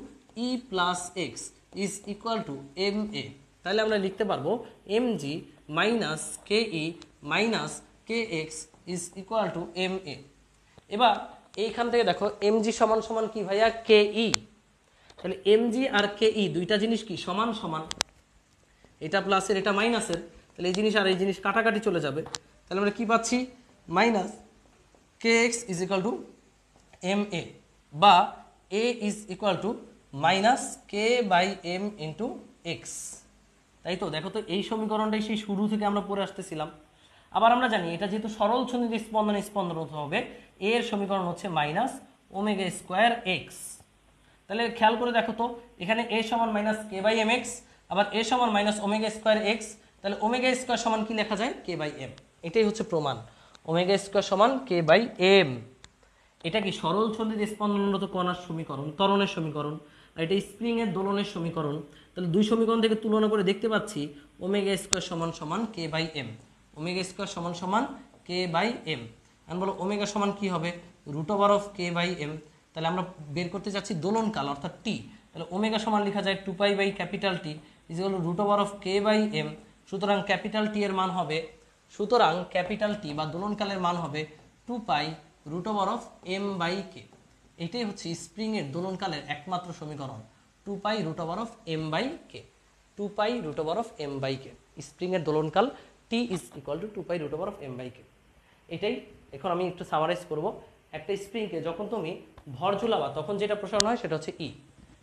e plus x is equal to M a. তাহলে আমরা লিখতে পারবো mg minus k e minus k x is equal to M a. এবার এইখান থেকে দেখো এমজি সমান সমান কি ভাইয়া? কে ই। তাহলে এমজি আর কে ই দুইটা জিনিস কি? সমান সমান। এটা প্লাসের এটা মাইনাসের, তাহলে এই জিনিস আর এই জিনিস কাটাকাটি চলে যাবে। তাহলে আমরা কি পাচ্ছি? Minus k x is equal to M a, বা a is equal to minus K by M into x. তাই তো দেখো তো এই সমীকরণটাই সেই শুরু থেকে আমরা পড়ে আসতেছিলাম। আবার আমরা জানি এটা যেহেতু সরল ছন্দিত স্পন্দন হতে হবে, এর সমীকরণ হচ্ছে মাইনাস ওমেগা স্কোয়ার এক্স। তাহলে খেয়াল করে দেখো তো এখানে এ সমান minus K by M X, আবার এ সমান মাইনাস ওমেগা স্কোয়ার এক্স, তাহলে ওমেগা স্কোয়ার সমান কি লেখা যায়? K by M. এটাই হচ্ছে প্রমাণ, ওমেগা স্কোয়ার সমান কে বাই এম। এটা কি সরল ছন্দিত স্পন্দনরত কণার সমীকরণ, ত্বরণের সমীকরণ, আর এটা স্প্রিং এর দোলনের সমীকরণ। তাহলে দুই সমীকরণ থেকে তুলনা করে দেখতে পাচ্ছি ওমেগা স্কোয়ার সমান সমান k by m, omega square সমান সমান কে বাই এম। এখন বলো ওমেগা সমান কি হবে? Root over of K by M. তাহলে আমরা বের করতে যাচ্ছি দোলনকাল অর্থাৎ টি। তাহলে ওমেগা সমান লেখা যায় two pi by capital T is equal to root over of K by M. সুতরাং ক্যাপিটাল টি এর মান হবে, সুতরাং ক্যাপিটাল টি বা দোলনকালের মান হবে two pi root over of m by k. এটাই হচ্ছে স্প্রিং এর দোলনকালের একমাত্র সমীকরণ, two pi root over of m by k, two pi root over of m by k. Spring এর দোলনকাল t is equal to two pi root over of m by k. এটাই এখন আমি একটু সামারাইজ করব। একটা স্প্রিংকে যখন তুমি ভর ঝুলাবা তখন যেটা প্রসারণ হয় সেটা হচ্ছে ই।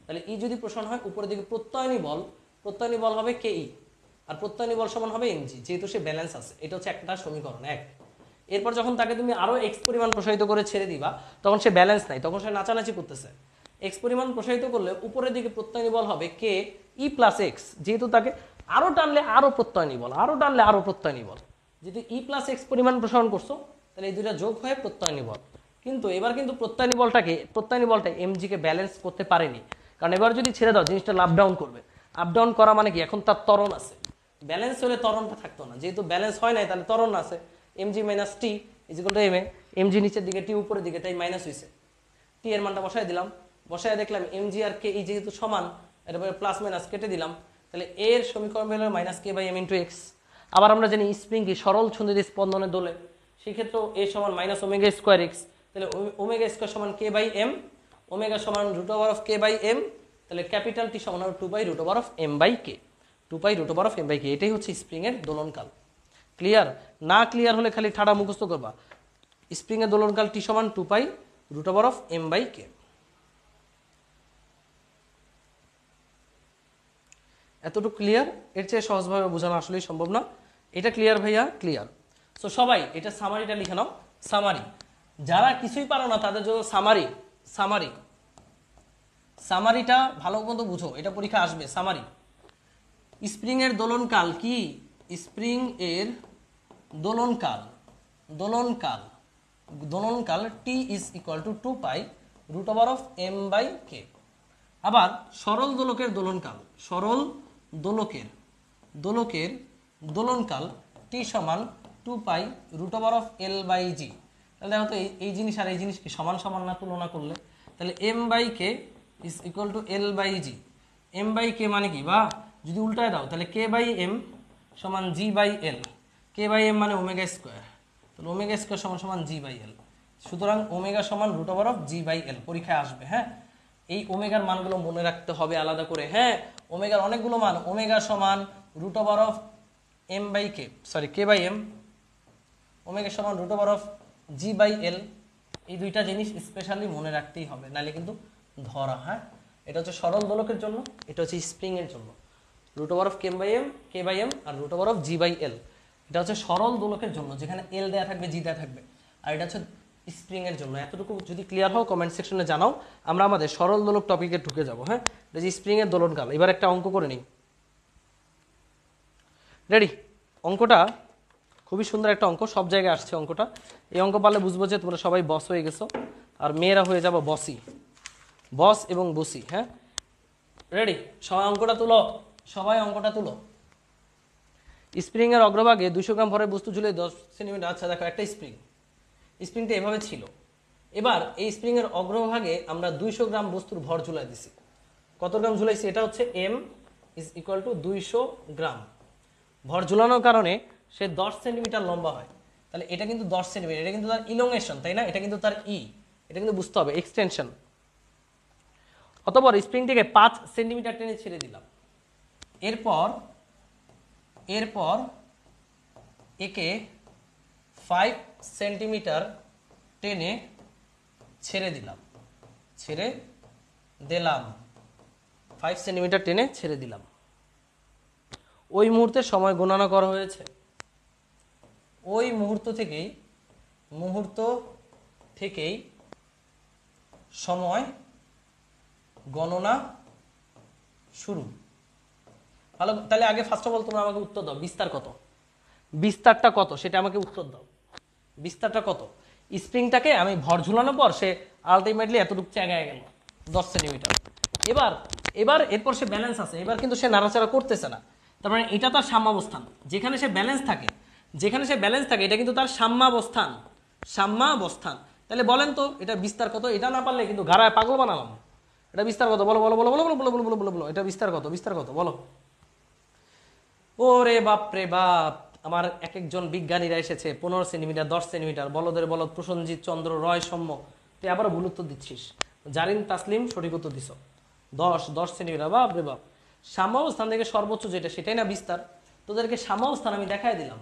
তাহলে ই যদি প্রসারণ হয় উপরের দিকে প্রত্যয়নী বল হবে কে ই, আর প্রত্যয়নী বল সমান হবে এমজি, যেহেতু সে ব্যালেন্স আছে। এটা হচ্ছে একটা সমীকরণ এক। এরপর যখন তাকে তুমি আরো এক্স পরিমাণ প্রসারিত করে ছেড়ে দিবা তখন সে ব্যালেন্স নাই, তখন সে নাচানাচি করতেছে। এক্স পরিমাণ প্রসারিত করলে উপরের দিকে প্রত্যয়নী বল হবে কে ই প্লাস এক্স, যেহেতু তাকে আরো টানলে আরো প্রত্যয়নী বল, আরো টানলে আরো প্রত্যয়নী বল। যেহেতু ই প্লাস এক্স পরিমাণ প্রসারণ করছো তাহলে এই দুইটা যোগ হয়ে প্রত্যয়নী বল। কিন্তু এবার কিন্তু প্রত্যয়নী বলটা এমজি কে ব্যালেন্স করতে পারেনি, কারণ এবার যদি ছেড়ে দাও জিনিসটা আপ ডাউন করবে। আপ ডাউন করা মানে কি? এখন তার ত্বরণ আছে, ব্যালেন্স হলে ত্বরণটা থাকতো না, যেহেতু ব্যালেন্স হয় নাই তাহলে ত্বরণ আছে। M G minus T is equal to M A, M G নিচের দিকে টি উপরের দিকে, তাই মাইনাস হয়েছে। টি এর মানটা বসাই দিলাম, বসায় দেখলাম এমজি আর কে ই যেহেতু সমান, এরপরে প্লাস মাইনাস কেটে দিলাম, তাহলে এর সমীকরণ হলো minus K by M into X. আবার আমরা জানি স্প্রিং কি সরল ছন্দিত স্পন্দনে দোলে, সেক্ষেত্রেও এ সমান মাইনাস ওমেগা স্কোয়ার এক্স, তাহলে ওমেগা স্কোয়ার সমান কে বাই এম, ওমেগা সমান root over of K by M, তাহলে ক্যাপিটাল টি সমান হবে two by root over of m by k, two by root over of m by k. এটাই হচ্ছে spring এর দোলনকাল। Clear? না clear হলে খালি ঠাড়া মুখস্থ করবা। স্প্রিং এর দোলনকাল টি সমান two pi root over of m by k. এতটুকু ক্লিয়ার? এর চেয়ে সহজভাবে বোঝানো আসলেই সম্ভব না। এটা ক্লিয়ার ভাইয়া? ক্লিয়ার। সো সবাই এটা সামারিটা লিখে নাও। সামারি, যারা কিছুই পারো না তাদের জন্য সামারিটা ভালো মতো বুঝো, এটা পরীক্ষা আসবে। সামারি, স্প্রিং এর দোলনকাল কি? স্প্রিং এর দোলনকাল t is equal to two pi root over of m by k. আবার সরল দোলকের দোলনকাল টি সমান two pi root over of l by g. তাহলে দেখো তো এই জিনিস আর এই জিনিস কি সমান সমান না তুলনা করলে? তাহলে m by k is equal to l by g. M by k মানে কি? বা যদি উল্টায় দাও তাহলে কে বাই এম সমান g by l. K by m মানে ওমেগা স্কোয়ার, তাহলে ওমেগা স্কোয়ার সমান সমান জি বাই এল। সুতরাং ওমেগা সমান root over of G by l পরীক্ষায় আসবে। হ্যাঁ, এই ওমেগার মানগুলো মনে রাখতে হবে আলাদা করে। হ্যাঁ, ওমেগার অনেকগুলো মান, ওমেগা সমান root over of m by k, sorry k by m, omega সমান root over of G by l. এই দুইটা জিনিস স্পেশালি মনে রাখতেই হবে, নাহলে কিন্তু ধরা। হ্যাঁ, এটা হচ্ছে সরল দোলকের জন্য, এটা হচ্ছে স্প্রিং এর জন্য। Root over of K by M আর root over of G by L, এটা হচ্ছে সরল দোলকের জন্য যেখানে এল দেয়া থাকবে জি দেয়া থাকবে। আর এটা হচ্ছে স্প্রিং এর জন্য। এতটুকু যদি ক্লিয়ার হও কমেন্ট সেকশনে জানাও, আমরা আমাদের সরল দোলক টপিকে ঢুকে যাব। হ্যাঁ, এটা যে স্প্রিং এর দোলনকাল। এবার একটা অঙ্ক করে নিই। রেডি? অঙ্কটা খুবই সুন্দর একটা অঙ্ক, সব জায়গায় আসছে অঙ্কটা। এই অঙ্ক পারলে বুঝবো যে তোমরা সবাই বস হয়ে গেছো, আর মেয়েরা হয়ে যাবো বসি, বস এবং বসি। হ্যাঁ, রেডি? সবাই অঙ্কটা তুলো, সবাই অঙ্কটা তুলো। স্প্রিং এর অগ্রভাগে 200 গ্রাম ভরের বস্তু ঝুলে 10 সেন্টিমিটার। আচ্ছা দেখো, একটা স্প্রিংটা এভাবে ছিল। এবার এই স্প্রিং এর অগ্রভাগে আমরা 200 গ্রাম বস্তুর ভর ঝুলাই দিছি। কত গ্রাম ঝুলাইছি? এটা হচ্ছে এম ইজ ইকুয়াল টু 200 গ্রাম। ভর ঝুলানোর কারণে সে 10 সেন্টিমিটার লম্বা হয়। তাহলে এটা কিন্তু 10 সেন্টিমিটার, এটা কিন্তু তার ইলংগেশন, তাই না? এটা কিন্তু তার এটা কিন্তু বুঝতে হবে এক্সটেনশন। অতঃপর স্প্রিংটিকে 5 সেন্টিমিটার টেনে ছেড়ে দিলাম। এরপর একে 5 সেন্টিমিটার টেনে ছেড়ে দিলাম। 5 সেন্টিমিটার টেনে ছেড়ে দিলাম। ওই মুহূর্তে সময় গণনা করা হয়েছে। ওই মুহূর্ত থেকেই সময় গণনা শুরু। ভালো, তাহলে আগে ফার্স্ট অফ অল তোমরা আমাকে উত্তর দাও, বিস্তার কত? বিস্তারটা কত সেটা আমাকে উত্তর দাও। বিস্তারটা কত? স্প্রিংটাকে আমি ভর ঝুলানোর পর সে আলটিমেটলি এতটুকু জায়গায় গেল, 10 সেন্টিমিটার। এবার এরপর সে ব্যালেন্স আছে, এবার কিন্তু সে নাড়াচাড়া করতেছে না। তার মানে এটা তার সাম্যাবস্থান। যেখানে সে ব্যালেন্স থাকে এটা কিন্তু তার সাম্যাবস্থান। তাহলে বলেন তো এটা বিস্তার কত? এটা না পারলে কিন্তু ঘাড়ায় পাগল বানালাম। এটা বিস্তার কত? বলো বলো বলো বলো বলো বলো বলো বলো বলো, এটা বিস্তার কত বলো। ওরে বাপ রে বাপ, আমার এক একজন বিজ্ঞানীরা এসেছে 15 সেন্টিমিটার, 10 সেন্টিমিটার, বলদের বলদ প্রসেনজিৎ চন্দ্র রয় সৌম্য। তুই আবারও ভুল উত্তর দিচ্ছিস। জারিন তাসলিম সঠিক উত্তর দিছ। 10 সেন্টিমিটার। বাপ রে বাপ, সাম্যাবস্থান থেকে সর্বোচ্চ যেটা সেটাই না বিস্তার? তোদেরকে সাম্যাবস্থান আমি দেখাই দিলাম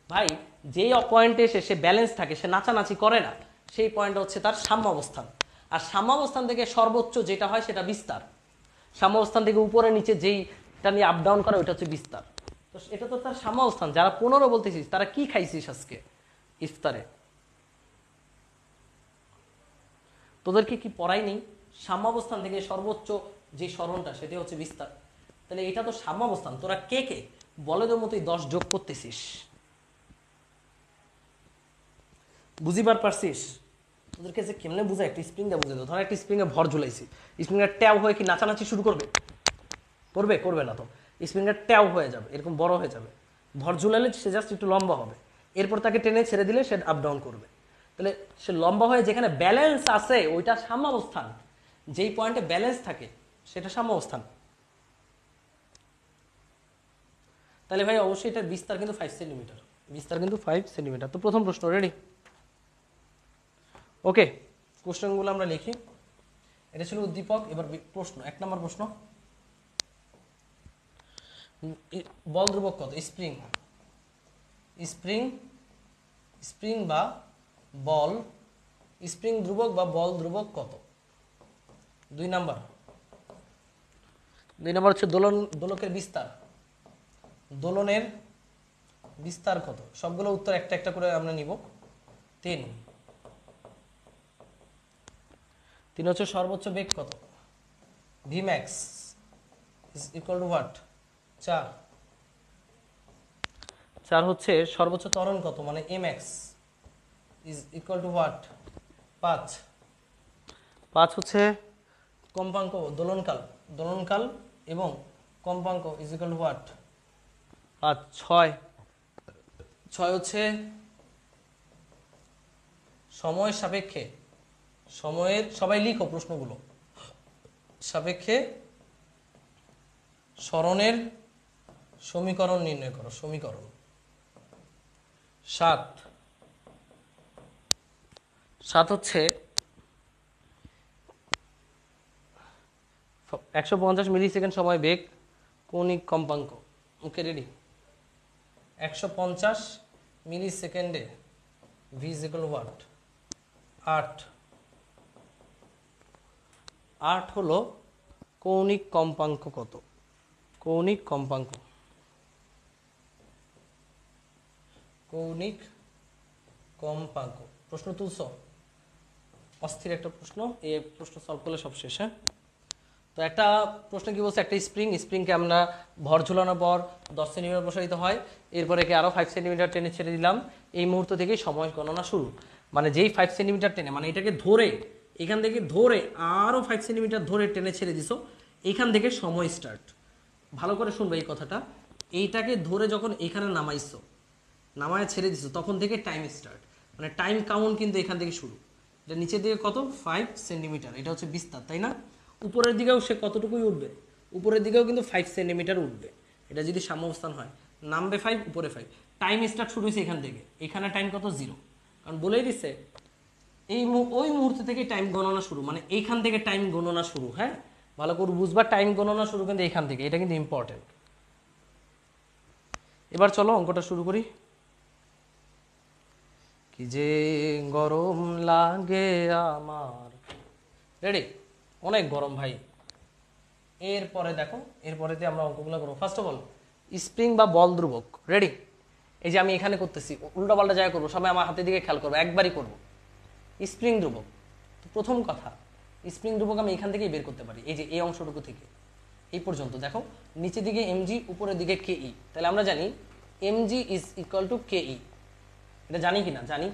ভাই। যেই পয়েন্টে এসে সে ব্যালেন্স থাকে, সে নাচানাচি করে না, সেই পয়েন্টটা হচ্ছে তার সাম্যাবস্থান। আর সাম্যাবস্থান থেকে সর্বোচ্চ যেটা হয় সেটা বিস্তার। সাম্যাবস্থান থেকে উপরে নিচে যেইটা নিয়ে আপ ডাউন করে ওইটা হচ্ছে বিস্তার। তো এটা তো তার সাম্যাবস্থান। যারা 15 বলতেছিস তারা কি খাইছিস আজকে ইফতারে? তোদেরকে কি পড়াই নেই? সাম্যাবস্থান থেকে সর্বোচ্চ যে সরণটা সেটা হচ্ছে বিস্তার। তাহলে এটা তো সাম্যাবস্থান। তোরা কে বলদের মতোই 10 যোগ করতেছিস। বুঝিবার পারছিস? তোদেরকে যে কেমনে বুঝায়, একটা স্প্রিংটা বুঝে দাও। ধর একটা স্প্রিংয়ে ভর ঝুলাইছি, স্প্রিংটা ট্যাও হয়ে কি নাচানাচি শুরু করবে? করবে না তো। স্প্রিংটা ট্যাও হয়ে যাবে, এরকম বড় হয়ে যাবে। ভর ঝুলালে সে জাস্ট একটু লম্বা হবে। এরপর তাকে টেনে ছেড়ে দিলে সে আপ ডাউন করবে। তাহলে সে লম্বা হয়ে যেখানে ব্যালেন্স আছে ওইটা সাম্যাবস্থান। যেই পয়েন্টে ব্যালেন্স থাকে সেটা সাম্যাবস্থান। তাহলে ভাই অবশ্যই এটার বিস্তার কিন্তু 5 সেন্টিমিটার। বিস্তার কিন্তু 5 সেন্টিমিটার। তো প্রথম প্রশ্ন রেডি? ওকে, কোশ্চেনগুলো আমরা লিখি। এটা ছিল উদ্দীপক। এবার প্রশ্ন, 1 নম্বর প্রশ্ন, বল ধ্রুবক কত? স্প্রিং বা বল, স্প্রিং ধ্রুবক বা বল ধ্রুবক কত? 2 নাম্বার হচ্ছে দোলকের বিস্তার। দোলনের বিস্তার কত? সবগুলো উত্তর একটা একটা করে আমরা নিব। 3 হচ্ছে সর্বোচ্চ বেগ কত? Vmax is equal to what? 4 হচ্ছে সর্বোচ্চ ত্বরণ কত? মানে Max is equal to what? 5 হচ্ছে কম্পাঙ্ক, দোলনকাল এবং কম্পাঙ্ক is equal to what? 5। 6 হচ্ছে সময়ের সাপেক্ষে, সবাই লিখো প্রশ্নগুলো, সাপেক্ষে সরণের সমীকরণ নির্ণয় করো। 7 হচ্ছে 150 মিলি সেকেন্ড সময় বেগ, কৌণিক কম্পাঙ্ক। Okay ready? 150 মিলি সেকেন্ডে v is equal to what? 8 হলো কৌণিক কম্পাঙ্ক কত? কৌণিক কম্পাঙ্ক প্রশ্ন তুলছ? অস্থির একটা প্রশ্ন, এই প্রশ্ন সলভ করলে সব শেষ। হ্যাঁ, তো একটা প্রশ্ন কি বলছে, একটা স্প্রিংকে আমরা ভর ঝুলানোর পর 10 সেন্টিমিটার প্রসারিত হয়, এরপরে একে আরও 5 সেন্টিমিটার টেনে ছেড়ে দিলাম, এই মুহূর্ত থেকেই সময় গণনা শুরু। মানে যেই 5 সেন্টিমিটার টেনে, মানে এটাকে ধরে এখান থেকে ধরে আরও 5 সেন্টিমিটার ধরে টেনে ছেড়ে দিছো, এইখান থেকে সময় স্টার্ট। ভালো করে শুনবে এই কথাটা, এইটাকে ধরে যখন এখানে নামাইছো, নামায় ছেড়ে দিছো, তখন থেকে টাইম স্টার্ট, মানে টাইম কাউন্ট কিন্তু এখান থেকে শুরু। এটা নিচের দিকে কত 5 সেন্টিমিটার, এটা হচ্ছে বিস্তার, তাই না? উপরের দিকেও সে কতটুকুই উঠবে, উপরের দিকেও কিন্তু 5 সেন্টিমিটার উঠবে। এটা যদি সাম্যাবস্থান হয়, নামবে 5, উপরে 5, টাইম স্টার্ট শুরু হয়েছে এখান থেকে, এখানে টাইম কত 0, কারণ বলেই দিচ্ছে ওই মুহূর্ত থেকে টাইম গণনা শুরু, মানে এইখান থেকে টাইম গণনা শুরু। হ্যাঁ, ভালো করে বুঝবা, টাইম গণনা শুরু কিন্তু এখান থেকে, এটা কিন্তু ইম্পর্টেন্ট। এবার চলো অঙ্কটা শুরু করি। কি যে গরম লাগে আমার, রেডি? অনেক গরম ভাই। এরপরে দেখো, এরপরেতে আমরা অঙ্কগুলো করবো। ফার্স্ট অফ অল স্প্রিং বা বল ধ্রুবক, রেডি? এই যে আমি এখানে করতেছি, উল্টা পাল্টা জায়গায় করবো, সবাই আমার হাতের দিকে খেয়াল করবো, একবারই করবো। স্প্রিং ধ্রুবক, তো প্রথম কথা, স্প্রিং ধ্রুবক আমি এখান থেকেই বের করতে পারি, এই যে এই অংশটুকু থেকে এই পর্যন্ত। দেখো নিচের দিকে mg, উপরের দিকে ke, তাহলে আমরা জানি mg is equal two ke। এটা জানি কি না? জানি।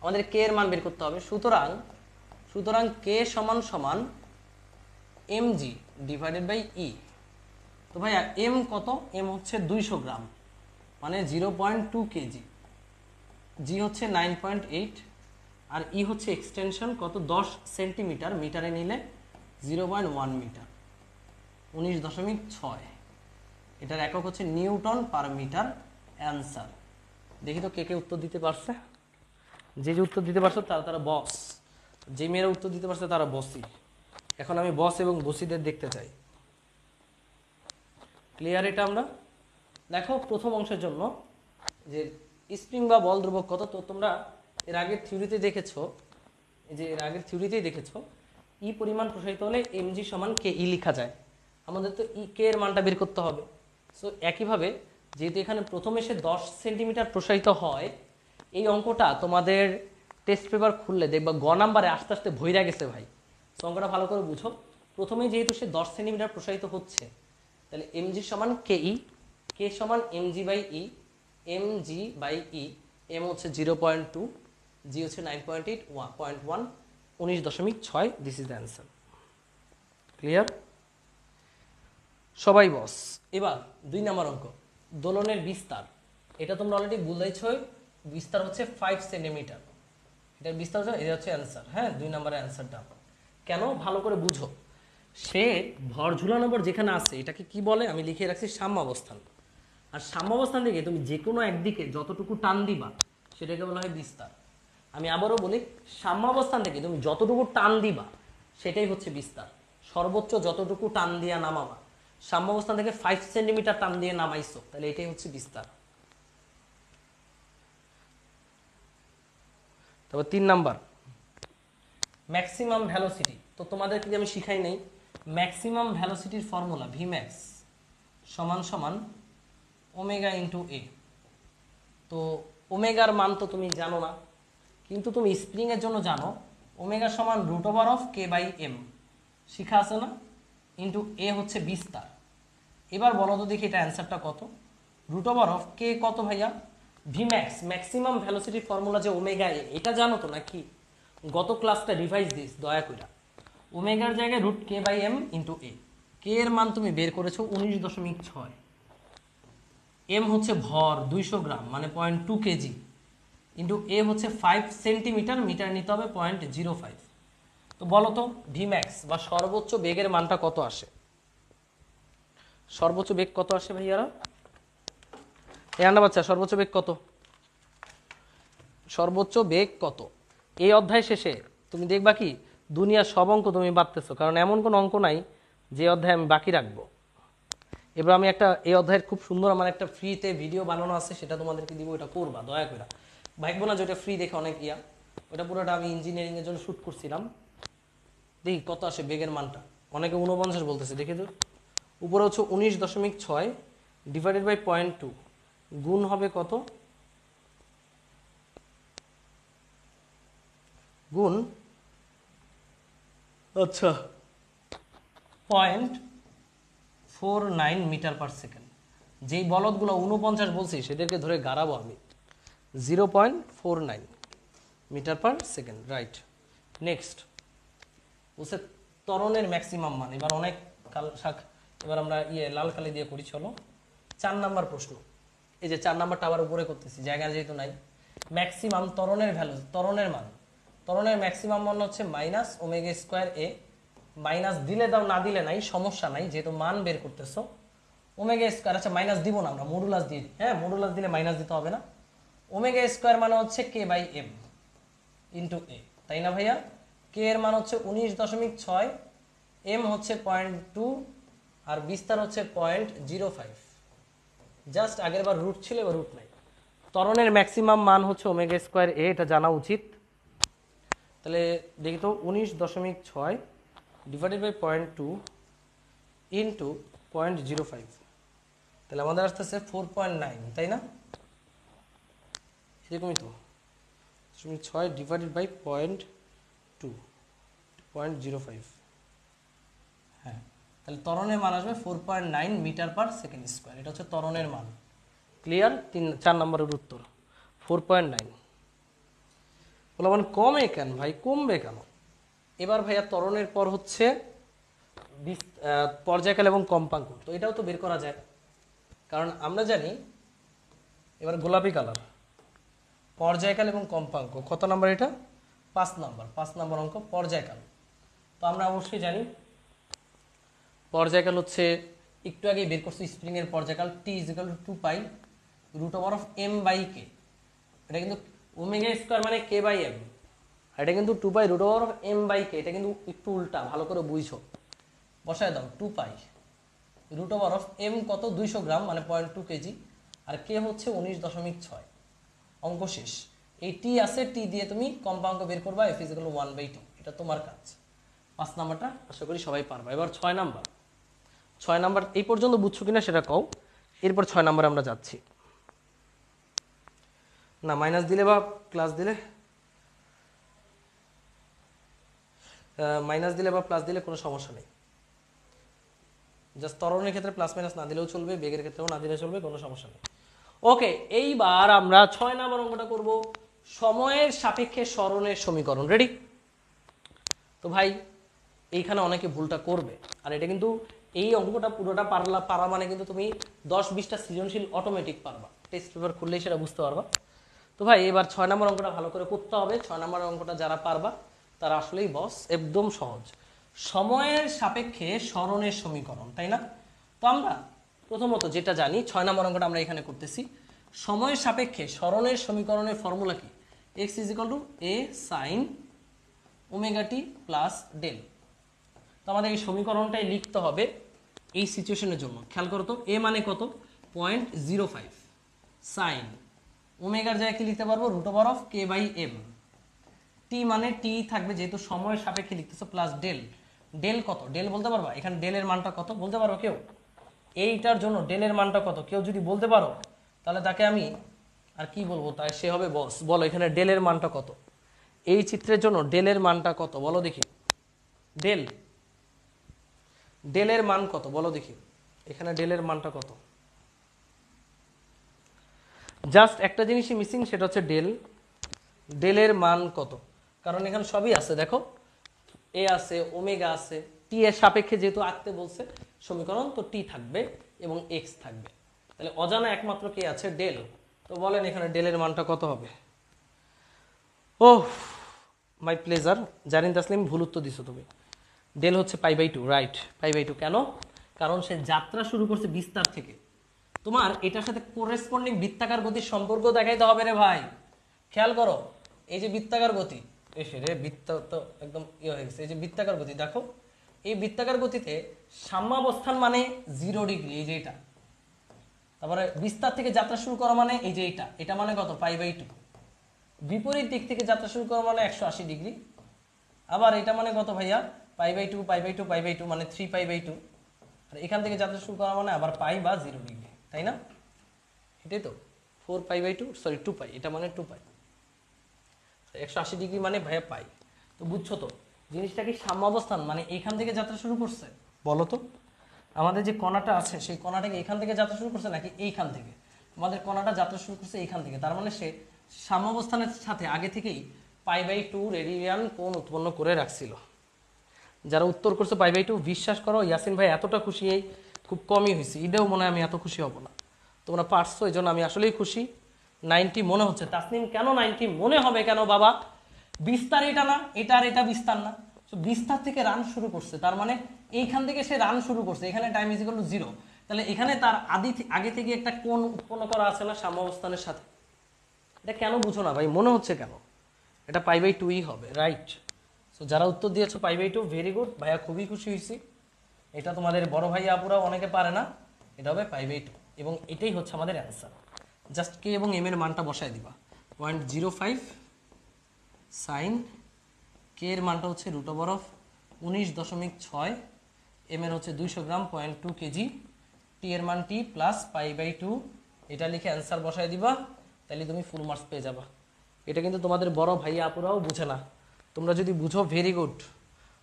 আমাদের কে এর মান বের করতে হবে, সুতরাং কে সমান সমান mg ডিভাইডেড বাই ই। তো ভাইয়া এম কত? এম হচ্ছে 200 গ্রাম, মানে 0.2 কেজি। জি হচ্ছে 9.8, আর ই হচ্ছে এক্সটেনশন কত 10 সেন্টিমিটার, মিটারে নিলে 0.1 মিটার, 19.6। এটার একক হচ্ছে নিউটন পার মিটার। অ্যান্সার। দেখি তো কে কে উত্তর দিতে পারছে। যে যে উত্তর দিতে পারছো তারা বস, যে মেয়েরা উত্তর দিতে পারছে তারা বসি। এখন আমি বস এবং বসিদের দেখতে চাই। ক্লিয়ার? এটা আমরা দেখো প্রথম অংশের জন্য যে স্প্রিং বা বল ধ্রুবক কত, তো তোমরা এর আগের থিওরিতে দেখেছো, এই যে এর আগের থিওরিতেই দেখেছো ই পরিমাণ প্রসারিত হলে mg সমান কে ই লেখা যায়। আমাদের তো ই কে এর মানটা বের করতে হবে। সো একইভাবে যেহেতু এখানে প্রথমে সে 10 সেন্টিমিটার প্রসারিত হয়, এই অঙ্কটা তোমাদের টেস্ট পেপার খুললে দেখবা গ নাম্বারে আস্তে আস্তে ভইরা গেছে ভাই। সো অঙ্কটা ভালো করে বুঝো। প্রথমেই যেহেতু সে 10 সেন্টিমিটার প্রসারিত হচ্ছে, তাহলে mg সমান কে ই, কে সমান mg by E, mg by E, M হচ্ছে 0.2, জি হচ্ছে 9.8, 1.1, 19.6। This is the answer. Clear? সবাই বস। এবার 2 নম্বর অঙ্ক, দোলনের বিস্তার। এটা তোমরা অলরেডি বুঝাইছই, বিস্তার হচ্ছে 5 সেন্টিমিটার। এটার বিস্তার হচ্ছে, এটা হচ্ছে অ্যান্সার। হ্যাঁ, 2 নম্বরের অ্যান্সারটা কেন ভালো করে বুঝো। সে ভর ঝুলানোর পর যেখানে আছে এটাকে কি বলে, আমি লিখে রাখছি সাম্যাবস্থান। আর সাম্যাবস্থান থেকে তুমি যে কোনো একদিকে যতটুকু টান দিবা সেটাকে বলা হয় বিস্তার। আমি আবারও বলি, সাম্যাবস্থান থেকে তুমি যতটুকু টান দিবা সেটাই হচ্ছে বিস্তার। সর্বোচ্চ যতটুকু টান দিয়া নামাবা, সাম্যাবস্থান থেকে 5 সেন্টিমিটার টান দিয়ে নামাইছো, তাহলে এটাই হচ্ছে বিস্তার। তারপর 3 নাম্বার ম্যাক্সিমাম ভ্যালোসিটি। তো তোমাদেরকে আমি শিখাই নাই, ম্যাক্সিমাম ভ্যালোসিটির ফর্মুলা ভিম্যাক্স সমান সমান ওমেগা ইন্টু এ। তো ওমেগার মান তো তুমি জানো না, কিন্তু তুমি স্প্রিংয়ের জন্য জানো ওমেগা সমান root over of K by m, শিখা আছে না? ইন্টু এ হচ্ছে বিস্তার। এবার বলো তো দেখি এটা অ্যান্সারটা কত। রুট ওভার অফ কে কত ভাইয়া? ভিম্যাক্স, ম্যাক্সিমাম ভ্যালোসিটির ফর্মুলা যে ওমেগা এ, এটা জানো তো নাকি? গত ক্লাসটা রিভাইজ দিস দয়া করে। ওমেগার জায়গায় root k by M into a, k এর মান তুমি বের করেছো 19.6, এম হচ্ছে ভর 200 গ্রাম মানে 0.2 কেজি, ইন্টু এ হচ্ছে 5 সেন্টিমিটার, মিটার নিতে হবে 0.05। তো বলো তো ভিম্যাক্স বা সর্বোচ্চ বেগের মানটা কত আসে? সর্বোচ্চ বেগ কত আসে ভাইয়ারা? এই আন্না বাচ্চা, সর্বোচ্চ বেগ কত? সর্বোচ্চ বেগ কত? এই অধ্যায় শেষে তুমি দেখবা কি দুনিয়ার সব অঙ্ক তুমি বাদতেছো, কারণ এমন কোন অঙ্ক নাই যে অধ্যায় আমি বাকি রাখবো। এবার আমি একটা এই অধ্যায়ের খুব সুন্দর আমার একটা ফ্রিতে ভিডিও বানানো আছে, সেটা তোমাদেরকে দিব, এটা করবা দয়া করে। ভাইবো না যেটা ফ্রি দেখে অনেক ইয়া, ওটা পুরোটা আমি ইঞ্জিনিয়ারিং এর জন্য শ্যুট করছিলাম। দেখি কত আসে বেগের মানটা। অনেকে 49 বলতেছে, দেখি তো। উপরে হচ্ছে 19.6 ডিভাইডেড বাই 0.2, গুণ হবে কত? গুণ আচ্ছা 0.49 মিটার পার সেকেন্ড। যেই বলদগুলো 49 বলছি সেদেরকে ধরে গাড়াবো আমি। 0.49 meter per second, right. Next বলছে ত্বরণের ম্যাক্সিমাম মান। এবার অনেক এবার আমরা লাল কালি দিয়ে করি, চলো 4 নাম্বার প্রশ্ন। এই যে 4 নাম্বারটা আবার উপরে করতেছি, জায়গা যেহেতু নাই। ম্যাক্সিমাম ত্বরণের ভ্যালু, ত্বরণের মান, ত্বরণের ম্যাক্সিমাম মান হচ্ছে মাইনাস ওমেগা স্কোয়ার এ। মাইনাস দিলে দাও, না দিলে নাই, সমস্যা নাই, যেহেতু মান বের করতেছো। ওমেগা স্কোয়ার, আচ্ছা মাইনাস দিব না, আমরা মডুলাস দিয়ে দিই। হ্যাঁ, মডুলাস দিলে মাইনাস দিতে হবে না। ওমেগা স্কোয়ার মানে হচ্ছে কে বাই এম ইন্টু এ, তাই না ভাইয়া? কে এর মান হচ্ছে 19.6, এম হচ্ছে 0.2, আর বিস্তার হচ্ছে 0.05। জাস্ট আগের বার রুট ছিল, এবার রুট নাই। ত্বরণের ম্যাক্সিমাম মান হচ্ছে ওমেগা স্কোয়ার এ, এটা জানা উচিত। তাহলে দেখি তো 19.6 ডিভাইডেড বাই 0.2 ইন্টু 0.05, তাহলে আমাদের আসতেছে 4.9, তাই না? এরকমই তো, 6 ডিভাইডেড বাই 0.2 0.05। হ্যাঁ, তাহলে ত্বরণের মান আসবে 4.9 মিটার পার সেকেন্ড স্কোয়ার। এটা হচ্ছে ত্বরণের মান। ক্লিয়ার? 4 নম্বরের উত্তর 4.9। বলো মানে কমে কেন ভাই, কমবে কেন? এবার ভাইয়া ত্বরণের পর হচ্ছে পর্যায়কাল এবং কম্পাঙ্ক, তো এটাও তো বের করা যায়। কারণ আমরা জানি, এবার গোলাপি কালার, পর্যায়কাল এবং কম্পাঙ্ক কত নাম্বার? এটা 5 নাম্বার। 5 নাম্বার অঙ্ক পর্যায়কাল। তো আমরা অবশ্যই জানি পর্যায়কাল হচ্ছে, একটু আগেই বের করছি স্প্রিং এর পর্যায়কাল, t is equal to 2 pi root over of m by k. এটা কিন্তু ওমেগা স্কোয়ার মানে কে বাই এম, আর এটা কিন্তু 2 pi root over of m by k. এটা কিন্তু একটু উল্টা, ভালো করে বুঝছো। বসায় দাও 2 pi root over of M কত 200 গ্রাম মানে 0.2 কেজি, আর কে হচ্ছে 19.6। অঙ্ক শেষ। এই টি আছে, টি দিয়ে তুমি কম্পাঙ্ক বের করবা, এফ ইজ ইকুয়াল টু 1/2। এটা তোমার কাজ। 5 নাম্বারটা আশা করি সবাই পারবা। এবার 6 নাম্বার। 6 নাম্বার এই পর্যন্ত বুঝছো কিনা সেটা কও, এরপর 6 নাম্বারে আমরা যাচ্ছি। না মাইনাস দিলে বা প্লাস দিলে, মাইনাস দিলে বা প্লাস দিলে কোনো সমস্যা নেই। জাস্ট ত্বরণের ক্ষেত্রে প্লাস মাইনাস না দিলেও চলবে, বেগের ক্ষেত্রেও না দিলে চলবে, কোনো সমস্যা নেই। ওকে, এইবার আমরা 6 নাম্বার অঙ্কটা করব, সময়ের সাপেক্ষে সরণের সমীকরণ। রেডি? তো ভাই এইখানে অনেকে ভুলটা করবে, আর এটা কিন্তু এই অঙ্কটা পুরোটা পারা মানে কিন্তু তুমি 10-20টা সৃজনশীল অটোমেটিক পারবা। টেস্ট পেপার খুললেই সেটা বুঝতে পারবা। তো ভাই এবার 6 নম্বর অঙ্কটা ভালো করে করতে হবে। 6 নম্বর অঙ্কটা যারা পারবা তারা আসলেই বস, একদম সহজ। সময়ের সাপেক্ষে সরণের সমীকরণ, তাই না? তো আমরা প্রথমত যেটা জানি, 6 নম্বর অঙ্কটা আমরা এখানে করতেছি। সময়ের সাপেক্ষে সরণের সমীকরণের ফর্মুলা কি? X is equal to A sine omega T plus del. তো আমাদের এই সমীকরণটাই লিখতে হবে এই সিচুয়েশনের জন্য। খেয়াল করো তো, এ মানে কত? 0.05 সাইন ওমেগার জায়গায় কি লিখতে পারবো? Root over of K by m. T মানে টি থাকবে যেহেতু সময়ের সাপেক্ষে লিখতেছো, প্লাস ডেল। ডেল কত? ডেল বলতে পারবা? এখানে ডেলের মানটা কত বলতে পারো কেউ? এইটার জন্য ডেলের মানটা কত কেউ যদি বলতে পারো, তাহলে তাকে আমি আর কি বলবো, তাই সে হবে বস। বলো এখানে ডেলের মানটা কত? এই চিত্রের জন্য ডেলের মানটা কত বলো দেখি। ডেলের মান কত বলো দেখি, এখানে ডেলের মানটা কত? জাস্ট একটা জিনিসই মিসিং, সেটা হচ্ছে ডেল। ডেলের মান কত? কারণ এখানে সবই আছে, দেখো এ আছে, ওমেগা আছে, টি এর সাপেক্ষে যেহেতু আঁকতে বলছে সমীকরণ, তো টি থাকবে এবং এক্স থাকবে। তাহলে অজানা একমাত্র কে আছে? ডেল। তো বলেন এখানে ডেলের মানটা কত হবে? ওহ মাই প্লেজার, জারিন তাসলিম, ভুল উত্তর দিছো তুমি। ডেল হচ্ছে π/2, রাইট, π/2। কেন? কারণ সে যাত্রা শুরু করছে বিস্তার থেকে। তোমার এটার সাথে কোরেসপন্ডিং বৃত্তাকার গতির সম্পর্ক দেখাইতে হবে রে ভাই। খেয়াল করো, এই যে বৃত্তাকার গতি, এসে রে বৃত্ত তো একদম হয়ে গেছে। এই যে বৃত্তাকার গতি দেখো, এই বৃত্তাকার গতিতে সাম্যাবস্থান মানে 0 ডিগ্রি, এই যে এটা। তারপরে বিস্তার থেকে যাত্রা শুরু করা মানে এই যে এটা মানে কত? π/2। বিপরীত দিক থেকে যাত্রা শুরু করা মানে 180 ডিগ্রি। আবার এটা মানে কত ভাইয়া? π/2 π/2 π/2 মানে 3π/2। আর এখান থেকে যাত্রা শুরু করা মানে আবার পাই বা 0 ডিগ্রি, তাই না? এটাই তো 4π/2, সরি 2π, এটা মানে 2π। 180 ডিগ্রি মানে ভাইয়া পাই। তো বুঝছো তো জিনিসটা কি সাম্যাবস্থান মানে এইখান থেকে যাত্রা শুরু করছে? বলো তো, আমাদের যে কণাটা আছে সেই কণাটা কি এখান থেকে যাত্রা শুরু করছে নাকি এইখান থেকে? আমাদের কণাটা যাত্রা শুরু করছে এইখান থেকে, তার মানে সে সাম্যাবস্থানের সাথে আগে থেকেই π/2 রেডিয়ান কোণ উৎপন্ন করে রাখছিল। যারা উত্তর করছে π/2, বিশ্বাস করো ইয়াসিন ভাই এতটা খুশি খুব কমই হয়েছে, এটাও মনে হয় আমি এত খুশি হব না। তোমরা পারছো, এই জন্য আমি আসলেই খুশি। 90 মনে হচ্ছে। তাসনিম কেন 90 মনে হবে কেন বাবা? বিস্তার এটা না, এটা আর এটা বিস্তার না, বিস্তার থেকে রান শুরু করছে, তার মানে এইখান থেকে সে রান শুরু করছে, এখানে টাইম ইজ ইকুয়াল টু 0, তাহলে এখানে তার আগে থেকে একটা কোণ উৎপন্ন করা আছে না সাম্যাবস্থানের সাথে। এটা কেন বুঝো না ভাই, মনে হচ্ছে কেন? এটা π/2ই হবে, রাইট? সো যারা উত্তর দিয়েছো π/2, ভেরি গুড ভাইয়া, খুবই খুশি হয়েছি। এটা তোমাদের বড় ভাই আপুরাও অনেকে পারে না, এটা হবে π/2 এবং এটাই হচ্ছে আমাদের অ্যান্সার। জাস্ট কে এবং এম এর মানটা বসায় দিবা। 0.05 সাইন কে এর মানটা হচ্ছে √19.6, এম এর হচ্ছে 200 গ্রাম 0.2 কেজি, টি এর মান টি প্লাস π/2, এটা লিখে অ্যান্সার বসায় দিবা, তাহলে তুমি ফুল মার্কস পেয়ে যাবা। এটা কিন্তু তোমাদের বড় ভাইয়া আপুরাও বুঝে না, তোমরা যদি বুঝো ভেরি গুড।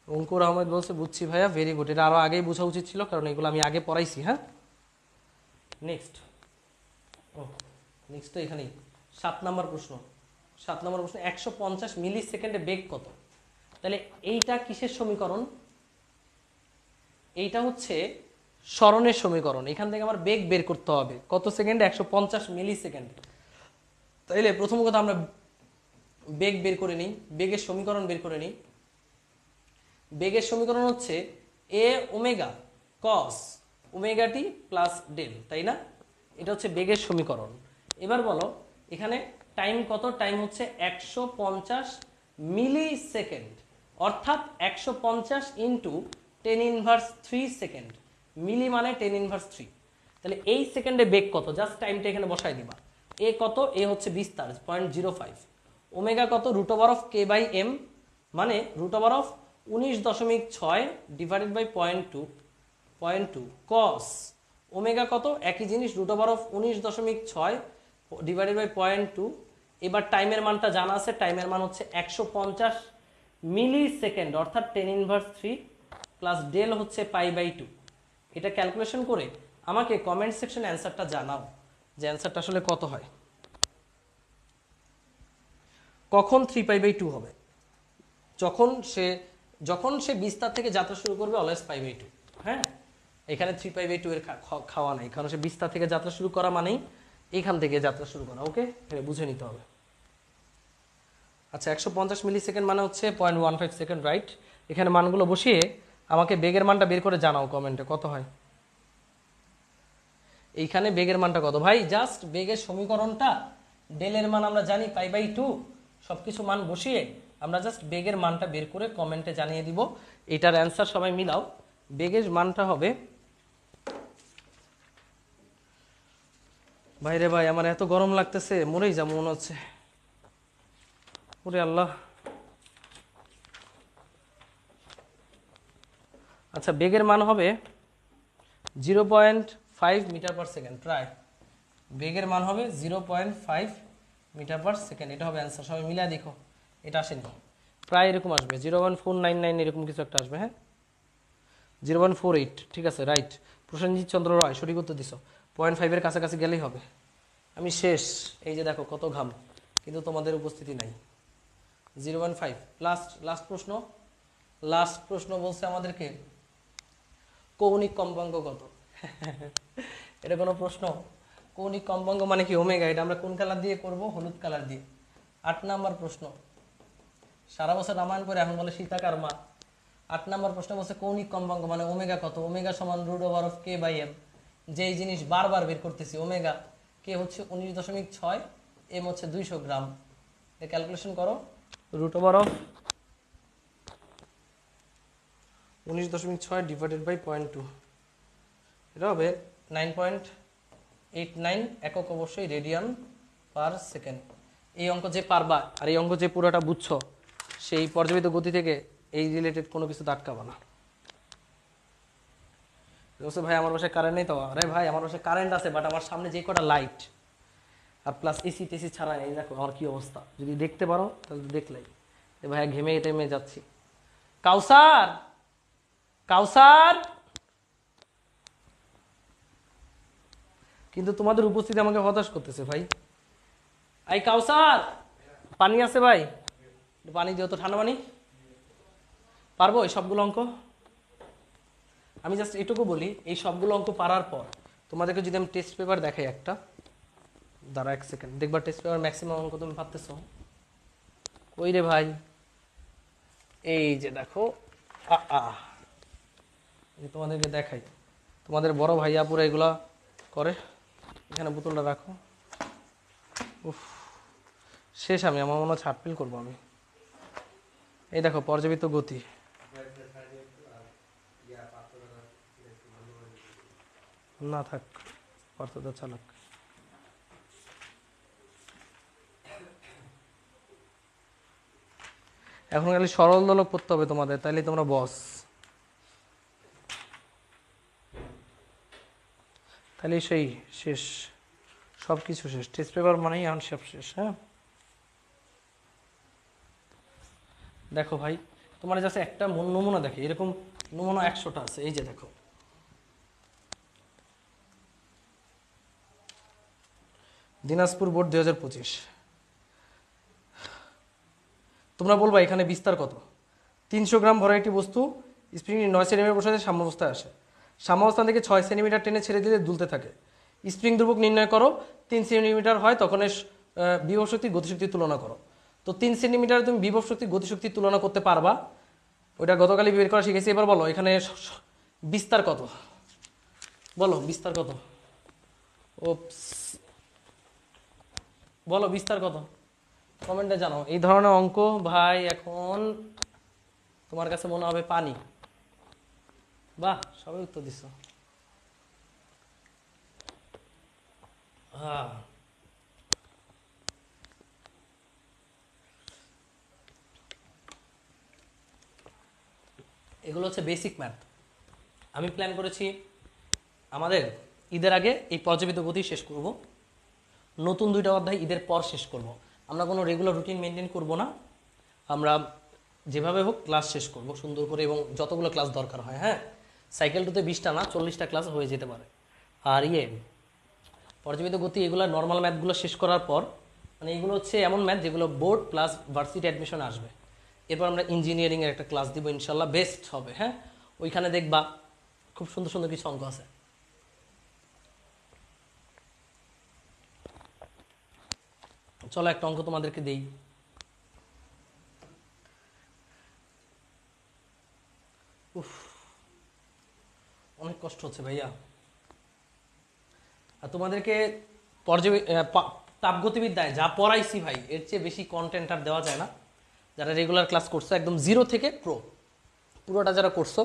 অঙ্কুর আহমেদ বলছে বুঝছি ভাইয়া, ভেরি গুড, এটা আরও আগেই বোঝা উচিত ছিল, কারণ এগুলো আমি আগে পড়াইছি। হ্যাঁ, নেক্সট তো এখানেই 7 নম্বর প্রশ্ন। 7 নম্বর প্রশ্ন, 150 মিলি সেকেন্ডে বেগ কত? তাহলে এইটা কিসের সমীকরণ? এইটা হচ্ছে স্মরণের সমীকরণ। এখান থেকে আমার বেগ বের করতে হবে কত সেকেন্ডে? 150 মিলি সেকেন্ড। তাইলে প্রথম কথা আমরা বেগ বের করে নিই, বেগের সমীকরণ বের করে নিই। বেগের সমীকরণ হচ্ছে এ ওমেগা কস ওমেগা টি প্লাস ডেল, তাই না? এটা হচ্ছে বেগের সমীকরণ। এবার বলো এখানে টাইম কত? টাইম হচ্ছে 150 মিলি সেকেন্ড, অর্থাৎ 150 ইন্টু 10⁻³ সেকেন্ড। মিলি মানে 10⁻³। তাহলে এই সেকেন্ডে বেগ কত? জাস্ট টাইমটা এখানে বসাই দিবা। এ কত? এ হচ্ছে বিস্তার 0.05। ওমেগা কত? √k/m মানে √19.6 ডিভাইডেড বাই 0.2 কস ওমেগা কত? একই জিনিস, √19.6 ডিভাইডেড বাই 0.2। এবার টাইমের মানটা জানা আছে, টাইমের মান হচ্ছে 150 মিলি সেকেন্ড, অর্থাৎ 10⁻³ প্লাস ডেল হচ্ছে π/2। এটা ক্যালকুলেশন করে আমাকে কমেন্ট সেকশনে অ্যান্সারটা জানাও যে অ্যান্সারটা আসলে কত হয়। কখন 3π/2 হবে? যখন সে বিস্তার থেকে যাত্রা শুরু করবে, অলওয়েজ π/2। হ্যাঁ, এখানে 3π/2 এর খাওয়া নাই, কারণ সে বিস্তার থেকে যাত্রা শুরু করা মানেই এখান থেকে যাত্রা শুরু করা। ওকে, বুঝে নিতে হবে। আচ্ছা, 150 মিলি সেকেন্ড মানে হচ্ছে 0.15 সেকেন্ড, রাইট? এখানে মানগুলো বসিয়ে আমাকে বেগের মানটা বের করে জানাও কমেন্টে কত হয়। এইখানে বেগের মানটা কত ভাই? জাস্ট বেগের সমীকরণটা, ডেলের মান আমরা জানি π/2, সবকিছু মান বসিয়ে আমরা জাস্ট বেগের মানটা বের করে কমেন্টে জানিয়ে দিব। এটার অ্যান্সার সবাই মিলাও। বেগের মানটা হবে, ভাইরে ভাই আমার এত গরম লাগতেছে, মরেই যাবো মনে হচ্ছে। ওরে আল্লাহ। আচ্ছা, বেগের মান হবে 0.5 মিটার পার সেকেন্ড, প্রায় বেগের মান হবে 0.5 মিটার পার সেকেন্ড। এটা হবে অ্যান্সার, সবাই মিলিয়ে দেখো। এটা আসেনি, প্রায় এরকম আসবে, 0.499 এরকম কিছু একটা আসবে। হ্যাঁ, 0.48, ঠিক আছে, রাইট। প্রসেনজিৎ চন্দ্র রায় সঠিক উত্তর দিছো। 0.5 কাছাকাছি গেলেই হবে। আমি শেষ। এই যে দেখো কত ঘাম, কিন্তু তোমাদের উপস্থিতি নাই। 0.5 লাস্ট প্রশ্ন বলছে আমাদেরকে কৌণিক কম্পাঙ্ক কত? এটা কোনো প্রশ্ন? কৌণিক কম্পাঙ্ক মানে কি? ওমেগা। এটা আমরা কোন কালার দিয়ে করব? হলুদ কালার দিয়ে। 8 নাম্বার প্রশ্ন। সারা বছর রামায়ণ করে এখন বলে সীতাকার মা। 8 নাম্বার প্রশ্ন বলছে কৌণিক কম্পাঙ্ক মানে ওমেগা কত? ওমেগা সমান √k/m। যেই জিনিস বারবার বের করতেছি, ওমেগা কে হচ্ছে 19.6, এম হচ্ছে 200 গ্রাম। ক্যালকুলেশন করো, √19.6 ডিভাইডেড বাই 0.2, এটা হবে 9.89 একক, অবশ্যই রেডিয়ান পার সেকেন্ড। এই অঙ্ক যে পারবা আর এই অঙ্ক যে পুরোটা বুঝছো, সেই পর্যাপিত গতি থেকে এই রিলেটেড কোনো কিছু আটকাবা না। ভাই আমার বাসায় কারেন্ট নেই তো। আরে ভাই আমার বাসায় কারেন্ট আছে, বাট আমার সামনে যে কটা লাইট আর প্লাস এসি টেসি ছাড়া, এই দেখো আমার কি অবস্থা। যদি দেখতে পারো তাহলে দেখলাই। ভাইয়া ঘেমে টেমে যাচ্ছি। কাউসার, কাউসার, কিন্তু তোমাদের উপস্থিতি আমাকে হতাশ করতেছে ভাই। এই কাউসার, পানি আছে ভাই? পানি দিও তো, ঠান্ডা পানি। পারবো এই সবগুলো অঙ্ক? আমি জাস্ট এটুকু বলি, এই সবগুলো অঙ্ক পারার পর তোমাদেরকে যদি আমি টেস্ট পেপার দেখাই একটা, দাঁড়া এক সেকেন্ড, দেখবা টেস্ট পেপার ম্যাক্সিমাম অঙ্ক তুমি পারতেছো। ওই রে ভাই, এই যে দেখো, তোমাদেরকে দেখাই, তোমাদের বড় ভাইয়া পুরো এগুলা করে। এখানে বোতলটা রাখো। উফ, শেষ আমি, আমার মনে হচ্ছে হাটপিল করবো আমি। এই দেখো পর্যাবৃত্ত গতি, না থাক, পার্থদা চালাক। এখন খালি সরল দোলক পড়তে হবে তোমাদের, তাইলে তোমরা বস, তাহলে সেই শেষ, সব কিছু শেষ। টেস্ট পেপার মানেই এখন সব শেষ। হ্যাঁ দেখো ভাই, তোমার জাস্ট একটা নমুনা দেখে, এরকম নমুনা 100টা আছে। এই যে দেখো, দিনাজপুর বোর্ড 2025। তোমরা বলবা এখানে বিস্তার কত? 300 গ্রাম ভরা একটি বস্তু স্প্রিং 9 সেন্টিমিটার প্রসারে সাম্যাবস্থায় আসে। সাম্যাবস্থান থেকে 6 সেন্টিমিটার টেনে ছেড়ে দিলে দুলতে থাকে। স্প্রিং ধ্রুবক নির্ণয় করো। 3 সেন্টিমিটার হয় তখন বিভব শক্তি গতিশক্তির তুলনা করো। তো 3 সেন্টিমিটার তুমি বিভব শক্তি গতিশক্তির তুলনা করতে পারবা, ওইটা গতকালই বের করা শিখেছি। এবার বলো এখানে বিস্তার কত? বলো বিস্তার কত? বলো বিস্তার কত, কমেন্টে জানাও। এই ধরনের অঙ্ক ভাই এখন তোমার কাছে মনে হবে পানি। বাহ, সবাই উত্তর দিছো। হ্যাঁ, এগুলো হচ্ছে বেসিক ম্যাথ। আমি প্ল্যান করেছি আমাদের ঈদের আগে এই পর্যাবৃত্ত গতি শেষ করব, নতুন 2টা অধ্যায় ঈদের পর শেষ করব। আমরা কোনো রেগুলার রুটিন মেনটেন করব না, আমরা যেভাবে হোক ক্লাস শেষ করব সুন্দর করে, এবং যতগুলো ক্লাস দরকার হয়। হ্যাঁ, সাইকেল টুতে 20টা না 40টা ক্লাস হয়ে যেতে পারে। আর পর্যাবৃত্ত গতি এগুলো নর্মাল ম্যাথগুলো শেষ করার পর, মানে এগুলো হচ্ছে এমন ম্যাথ যেগুলো বোর্ড প্লাস ভার্সিটি অ্যাডমিশন আসবে। এরপর আমরা ইঞ্জিনিয়ারিংয়ের একটা ক্লাস দিব, ইনশাল্লাহ বেস্ট হবে। হ্যাঁ, ওইখানে দেখবা খুব সুন্দর সুন্দর কিছু অঙ্ক আছে। চলো একটা অঙ্ক তোমাদেরকে দেই। উফ, অনেক কষ্ট হচ্ছে ভাইয়া। আর তোমাদেরকে তাপগতিবিদ্যায় যা পড়াইছি ভাই, এর চেয়ে বেশি কন্টেন্ট আর দেওয়া যায় না। যারা রেগুলার ক্লাস করছো একদম 0 থেকে পুরোটা যারা করছো,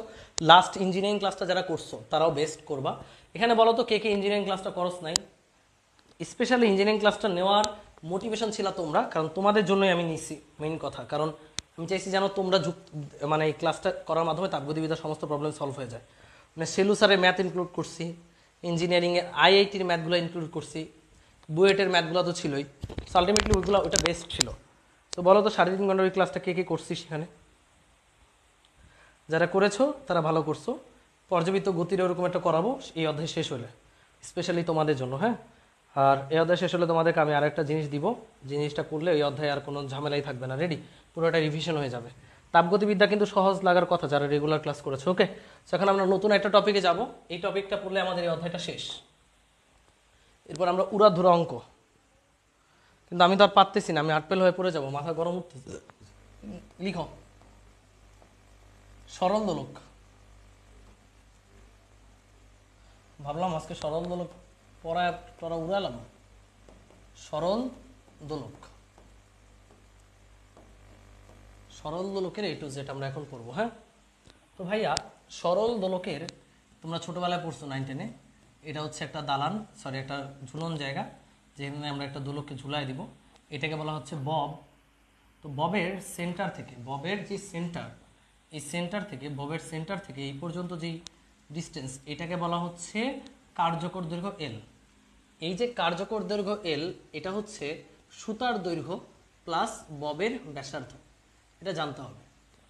লাস্ট ইঞ্জিনিয়ারিং ক্লাসটা যারা করছো তারাও বেস্ট করবা। এখানে বলো তো কে কে ইঞ্জিনিয়ারিং ক্লাসটা করছ নাই? স্পেশালি ইঞ্জিনিয়ারিং ক্লাসটা নেওয়ার মোটিভেশন ছিল তোমরা, কারণ তোমাদের জন্যই আমি নিছি মেইন কথা। কারণ আমি চাইছি যেন তোমরা মানে এই ক্লাসটা করার মাধ্যমে তাপগতিবিদ্যার সমস্ত প্রবলেম সলভ হয়ে যায়। মানে সেলু স্যারের ম্যাথ ইনক্লুড করছি, ইঞ্জিনিয়ারিংয়ের আইআইটির ম্যাথগুলো ইনক্লুড করছি, বুয়েটের ম্যাথগুলো তো ছিলই। সো আলটিমেটলি ওইটা বেস্ট ছিল। তো বলো তো শারীরিক গণ্ডার ক্লাসটা কে কে করছিস সেখানে? যারা করেছো তারা ভালো করছো। পর্যাবৃত্ত গতির ওরকম একটা করাবো এই অধ্যায় শেষ হলে, স্পেশালি তোমাদের জন্য। হ্যাঁ, আর এই অধ্যায় শেষ হলে তোমাদেরকে আমি আরেকটা জিনিস দিব, জিনিসটা করলে এই অধ্যায় আর কোনো ঝামেলাই থাকবে না, রেডি, পুরোটা রিভিশন হয়ে যাবে। তাপগতিবিদ্যা কিন্তু সহজ লাগার কথা যারা রেগুলার ক্লাস করেছে। ওকে, এখন আমরা নতুন একটা টপিকে যাব। এই টপিকটা পড়লে আমাদের এই অধ্যায়টা শেষ। এরপর আমরা উড়াধুরা অঙ্ক, কিন্তু আমি তো আর পারতেছি না, আমি আটপেল হয়ে পড়ে যাব, মাথা গরম উঠতেছে। লিখো সরল দোলক। ভাবলাম আজকে সরল দোলক পড়া উড়ালাম। সরল দোলক, সরল দোলকের A to Z আমরা এখন পড়বো। হ্যাঁ, তো ভাইয়া সরল দোলকের তোমরা ছোটবেলায় পড়ছো 9 10-এ। এটা হচ্ছে একটা দালান, সরি একটা ঝুলন জায়গা, যেখানে আমরা একটা দোলককে ঝুলাই দিব। এটাকে বলা হচ্ছে বব। তো ববের সেন্টার থেকে, ববের যে সেন্টার, এই সেন্টার থেকে, ববের সেন্টার থেকে এই পর্যন্ত যেই ডিস্টেন্স, এটাকে বলা হচ্ছে কার্যকর দৈর্ঘ্য L। এই যে কার্যকর দৈর্ঘ্য L, এটা হচ্ছে সুতার দৈর্ঘ্য প্লাস ববের ব্যাসার্ধ, এটা জানতে হবে।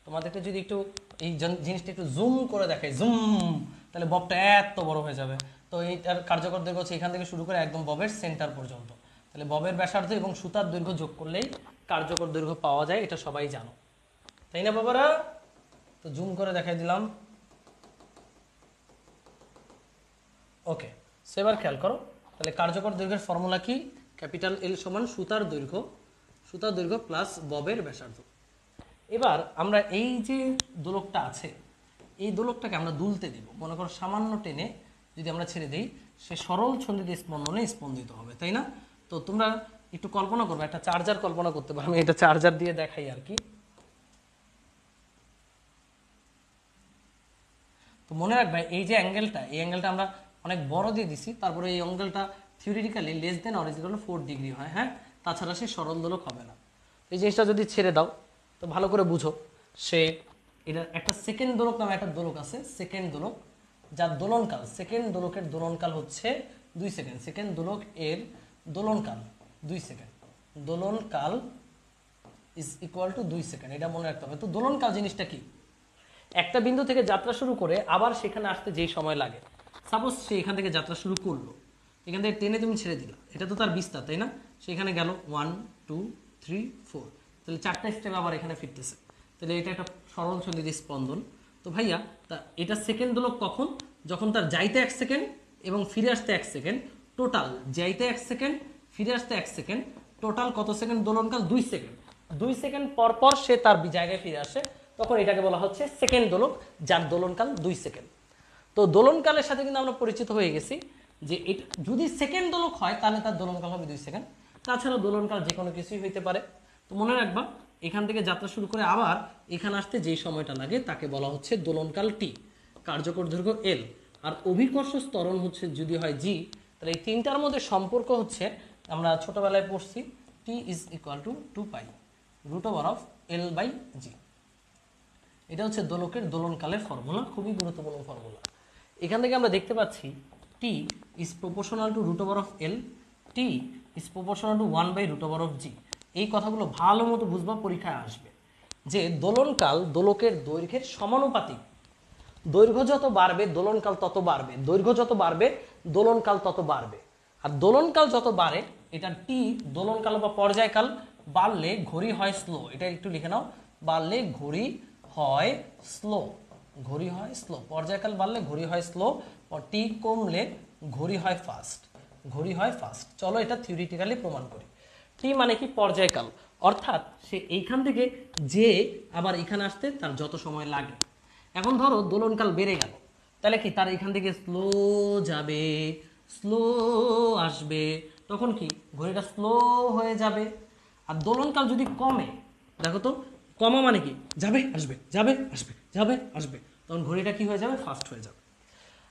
তোমাদেরকে যদি একটু এই জিনিসটা একটু জুম করে দেখাই, জুম, তাহলে ববটা এত বড় হয়ে যাবে। তো এইটার কার্যকর দৈর্ঘ্য হচ্ছে এখান থেকে শুরু করে একদম ববের সেন্টার পর্যন্ত। তাহলে ববের ব্যাসার্ধ এবং সুতার দৈর্ঘ্য যোগ করলেই কার্যকর দৈর্ঘ্য পাওয়া যায়, এটা সবাই জানো, তাই না বাবারা? তো জুম করে দেখাই দিলাম। ওকে, সেবার খেয়াল করো, তাহলে কার্যকর দৈর্ঘ্যের ফর্মুলা কি? ক্যাপিটাল এল সমান সুতার দৈর্ঘ্য প্লাস ববের ব্যাসার্ধ। এবার আমরা এই যে দোলকটা আছে, এই দোলকটাকে আমরা দুলতে দিব। মনে করো সামান্য টেনে যদি আমরা ছেড়ে দিই, সে সরল ছন্দিত স্পন্দনে স্পন্দিত হবে, তাই না? তো তোমরা একটু কল্পনা করবে, একটা চার্জার কল্পনা করতে পারো, আমি এটা চার্জার দিয়ে দেখাই আর কি। তো মনে রাখবে এই যে অ্যাঙ্গেলটা, এই অ্যাঙ্গেলটা আমরা অনেক বড় দিয়ে দিছি, তারপরে এই অ্যাঙ্গেলটা theoretically less than or is equal to 4 degree হয়, হ্যাঁ, তাছাড়া সে সরল দোলক হবে না। এই জিনিসটা যদি ছেড়ে দাও তো ভালো করে বুঝো, সে এটা একটা সেকেন্ড দোলক নামে একটা দোলক আছে, সেকেন্ড দোলক, যার দোলনকাল, সেকেন্ড দোলকের দোলনকাল হচ্ছে 2 সেকেন্ড। সেকেন্ড দোলক এর দোলনকাল 2 সেকেন্ড, দোলনকাল ইজ ইকুয়াল টু 2 সেকেন্ড, এটা মনে রাখতে হবে। তো দোলনকাল জিনিসটা কি? একটা বিন্দু থেকে যাত্রা শুরু করে আবার সেখানে আসতে যেই সময় লাগে, সাপোজ সে এখান থেকে যাত্রা শুরু করলো, এখান থেকে টেনে তুমি ছেড়ে দিলা, এটা তো তার বিস্তার, তাই না? সেখানে গেল 1 2 3 4, তাহলে 4টা স্টেপ আবার এখানে ফিরতেছে, তাহলে এটা একটা সরল ছন্দিত স্পন্দন। তো ভাইয়া তা এটা সেকেন্ড দোলক কখন? যখন তার যাইতে 1 সেকেন্ড এবং ফিরে আসতে 1 সেকেন্ড, টোটাল যাইতে 1 সেকেন্ড, ফিরে আসতে 1 সেকেন্ড, টোটাল কত সেকেন্ড দোলনকাল? 2 সেকেন্ড। 2 সেকেন্ড পর পর সে তার জায়গায় ফিরে আসে, তখন এটাকে বলা হচ্ছে সেকেন্ড দোলক, যার দোলনকাল 2 সেকেন্ড। তো দোলনকালের সাথে কিন্তু আমরা পরিচিত হয়ে গেছি যে এটা যদি সেকেন্ড দোলক হয় তাহলে তার দোলনকাল হবে 2 সেকেন্ড, তাছাড়া দোলনকাল যে কোনো কিছুই হইতে পারে। তো মনে রাখবা এখান থেকে যাত্রা শুরু করে আবার এখানে আসতে যেই সময়টা লাগে তাকে বলা হচ্ছে দোলনকাল টি, কার্যকর দৈর্ঘ্য এল, আর অভিকর্ষ ত্বরণ হচ্ছে যদি হয় জি, তাহলে এই তিনটার মধ্যে সম্পর্ক হচ্ছে আমরা ছোটবেলায় পড়ছি t is equal to 2 pi root over of l by g. এটা হচ্ছে দোলকের দোলনকালের ফর্মুলা, খুবই গুরুত্বপূর্ণ ফর্মুলা। এখান থেকে আমরা দেখতে পাচ্ছি t is proportional to root over of l, t is proportional to 1 by root over of g. এই কথাগুলো ভালো মতো বুঝবা, পরীক্ষায় আসবে যে দোলনকাল দোলকের দৈর্ঘ্যের সমানুপাতিক। দৈর্ঘ্য যত বাড়বে দোলনকাল তত বাড়বে, দৈর্ঘ্য যত বাড়বে দোলনকাল তত বাড়বে। আর দোলনকাল যত বাড়ে, এটা টি দোলনকাল বা পর্যায়কাল বাড়লে ঘড়ি হয় স্লো, এটা একটু লিখে নাও, বাড়লে ঘড়ি হয় স্লো, ঘড়ি হয় স্লো, পর্যায়কাল বাড়লে ঘড়ি হয় স্লো, টি কমলে ঘড়ি হয় ফাস্ট, ঘড়ি হয় ফাস্ট। চলো এটা থিওরিটিক্যালি প্রমাণ করি। টি মানে কি? পর্যায়কাল, অর্থাৎ সে এইখান থেকে যে আবার এখানে আসতে তার যত সময় লাগে। এখন ধরো দোলনকাল বেড়ে গেল, তাহলে কি তার এখান থেকে স্লো যাবে, স্লো আসবে, তখন কি ঘড়িটা স্লো হয়ে যাবে। আর দোলনকাল যদি কমে, দেখো তো কমা মানে কি? যাবে আসবে, যাবে আসবে, যাবে আসবে, তখন ঘড়িটা কি হয়ে যাবে? ফাস্ট হয়ে যাবে।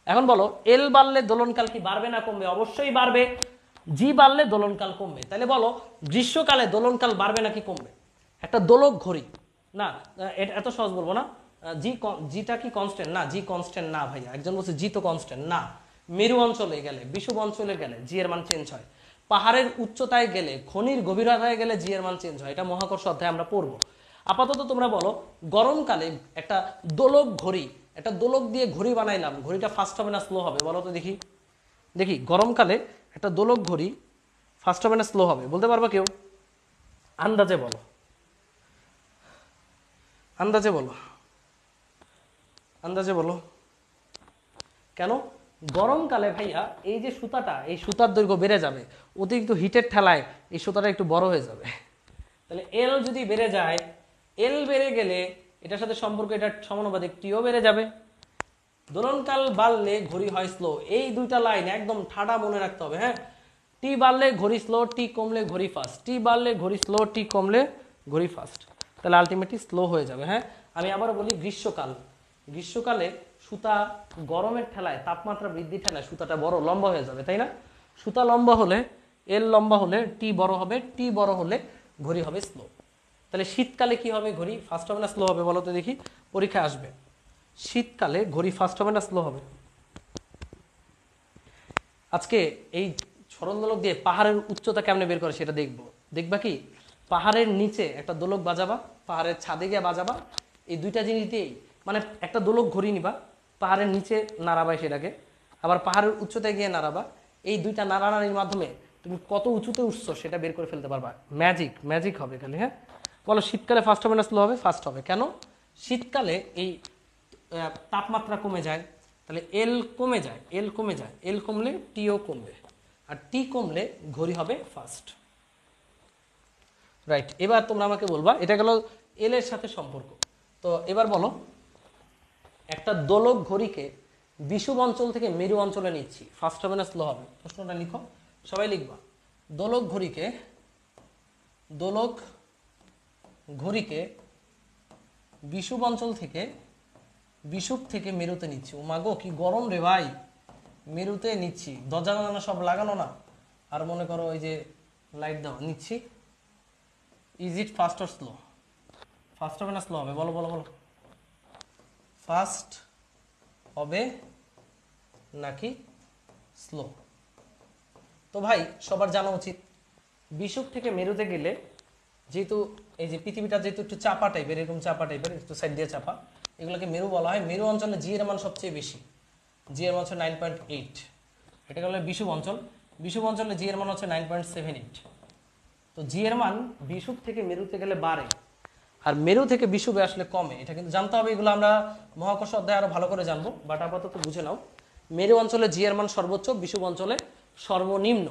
এখন বলো এল বাড়লে দোলনকাল কি বাড়বে না কমবে? অবশ্যই বাড়বে। জি বাড়লে দোলনকাল কমবে। তাহলে বলো গ্রীষ্মকালে দোলনকাল বাড়বে নাকি কমবে? একটা দোলক ঘড়ি না, এটা এত সহজ বলবো না। জিটা কি কনস্ট্যান্ট? না, জি কনস্ট্যান্ট না ভাইয়া। একজন বলছে জি তো কনস্ট্যান্ট না। মেরু অঞ্চলে গেলে, বিষুব অঞ্চলে গেলে জি এর মান চেঞ্জ হয়, পাহাড়ের উচ্চতায় গেলে, খনির গভীরতায় গেলে জি এর মান চেঞ্জ হয়, এটা মহাকর্ষ অধ্যায়ে আমরা পড়বো। আপাতত তোমরা বলো গরমকালে একটা দোলক ঘড়ি, একটা দোলক দিয়ে ঘড়ি বানাইলাম, ঘড়িটা ফাস্ট হবে না স্লো হবে? বলো তো দেখি, দেখি গরমকালে একটা দোলক ঘড়ি ফাস্ট হবে না স্লো হবে? বলতে পারবা কেউ? আন্দাজে বলো, আন্দাজে বলো, আন্দাজে বলো। কেন? গরমকালে ভাইয়া এই যে সুতাটা, এই সুতার দৈর্ঘ্য বেড়ে যাবে, অতিরিক্ত হিটের ঠেলায় এই সুতাটা একটু বড় হয়ে যাবে। তাহলে এল যদি বেড়ে যায়, এল বেড়ে গেলে এটার সাথে সম্পর্ক এটা সমানুপাতিক, টিও বেড়ে যাবে। দোলনকাল বাড়লে ঘড়ি হয় স্লো, এই দুইটা লাইন একদম ঠাডা মনে রাখতে হবে, হ্যাঁ। টি বাড়লে ঘড়ি স্লো, টি কমলে ঘড়ি ফাস্ট, টি বাড়লে ঘড়ি স্লো, টি কমলে ঘড়ি ফাস্ট, তাহলে আলটিমেটলি স্লো হয়ে যাবে, হ্যাঁ। আমি আবারও বলি গ্রীষ্মকাল, গ্রীষ্মকালে সুতা গরমের ঠেলায়, তাপমাত্রা বৃদ্ধি ঠেলায় সুতাটা বড় লম্বা হয়ে যাবে, তাই না? সুতা লম্বা হলে, এল লম্বা হলে টি বড় হবে, টি বড় হলে ঘড়ি হবে স্লো। তাহলে শীতকালে কি হবে? ঘড়ি ফাস্ট হবে না স্লো হবে? বলো তো দেখি, পরীক্ষায় আসবে। শীতকালে ঘড়ি ফাস্ট হবে না স্লো হবে? আজকে এই সরল দোলক দিয়ে পাহাড়ের উচ্চতা কেমনে বের করে সেটা দেখবো। দেখবা কি? পাহাড়ের নিচে একটা দোলক বাজাবা, পাহাড়ের ছাদে গিয়ে বাজাবা, এই দুইটা জিনিস দিয়েই, মানে একটা দোলক ঘড়ি নিবা, পাহাড়ের নিচে নাড়াবা সেটাকে, আবার পাহাড়ের উচ্চতায় গিয়ে নাড়াবা, এই দুইটা নাড়ানাড়ির মাধ্যমে তুমি কত উঁচুতে উঠছো সেটা বের করে ফেলতে পারবা। ম্যাজিক ম্যাজিক হবে খালি। হ্যাঁ, বলো শীতকালে ফার্স্ট হবে না স্লো হবে? ফার্স্ট হবে। কেন? শীতকালে এই তাপমাত্রা কমে যায়, তাহলে এল কমে যায়, এল কমে যায়, এল কমলে টিও কমবে, আর টি কমলে ঘড়ি হবে ফার্স্ট। রাইট, এবার তোমরা আমাকে বলবা, এটা গেল এল এর সাথে সম্পর্ক। তো এবার বলো, একটা দোলক ঘড়িকে বিষুব অঞ্চল থেকে মেরু অঞ্চলে নিচ্ছি, ফার্স্ট হবে না স্লো হবে? প্রশ্নটা লিখো, সবাই লিখবা। দোলক ঘড়িকে বিষুব অঞ্চল থেকে, বিষুব থেকে মেরুতে নিচ্ছি। ও মাগো কি গরম রে ভাই, মেরুতে নিচ্ছি, দরজা জানালা সব লাগানো না, আর মনে করো ওই যে লাইট দাও, নিচ্ছি। Is it fast or slow? Fast হবে না স্লো হবে? বলো বলো বলো, ফাস্ট হবে নাকি স্লো? তো ভাই সবার জানা উচিত, বিষুব থেকে মেরুতে গেলে, যেহেতু এই যে পৃথিবীটা যেহেতু একটু চাপা টাইপের, এরকম চাপা টাইপের, একটু সাইড দিয়ে চাপা, এগুলোকে মেরু বলা হয়। মেরু অঞ্চলে জি এর মান সবচেয়ে বেশি, জি এর মান হচ্ছে 9.8, এটা হলো বিষুব অঞ্চল। বিষুব অঞ্চলে জি এর মান হচ্ছে 9.78। তো জি এর মান বিষুব থেকে মেরুতে গেলে বাড়ে, আর মেরু থেকে বিষুবে আসলে কমে। এটা কিন্তু জানতে হবে, এগুলো আমরা মহাকর্ষ অধ্যায়ে আরো ভালো করে জানবো, বাট আপাতত বুঝে নাও। মেরু অঞ্চলে জি এর মান সর্বোচ্চ, বিষুব অঞ্চলে সর্বনিম্ন।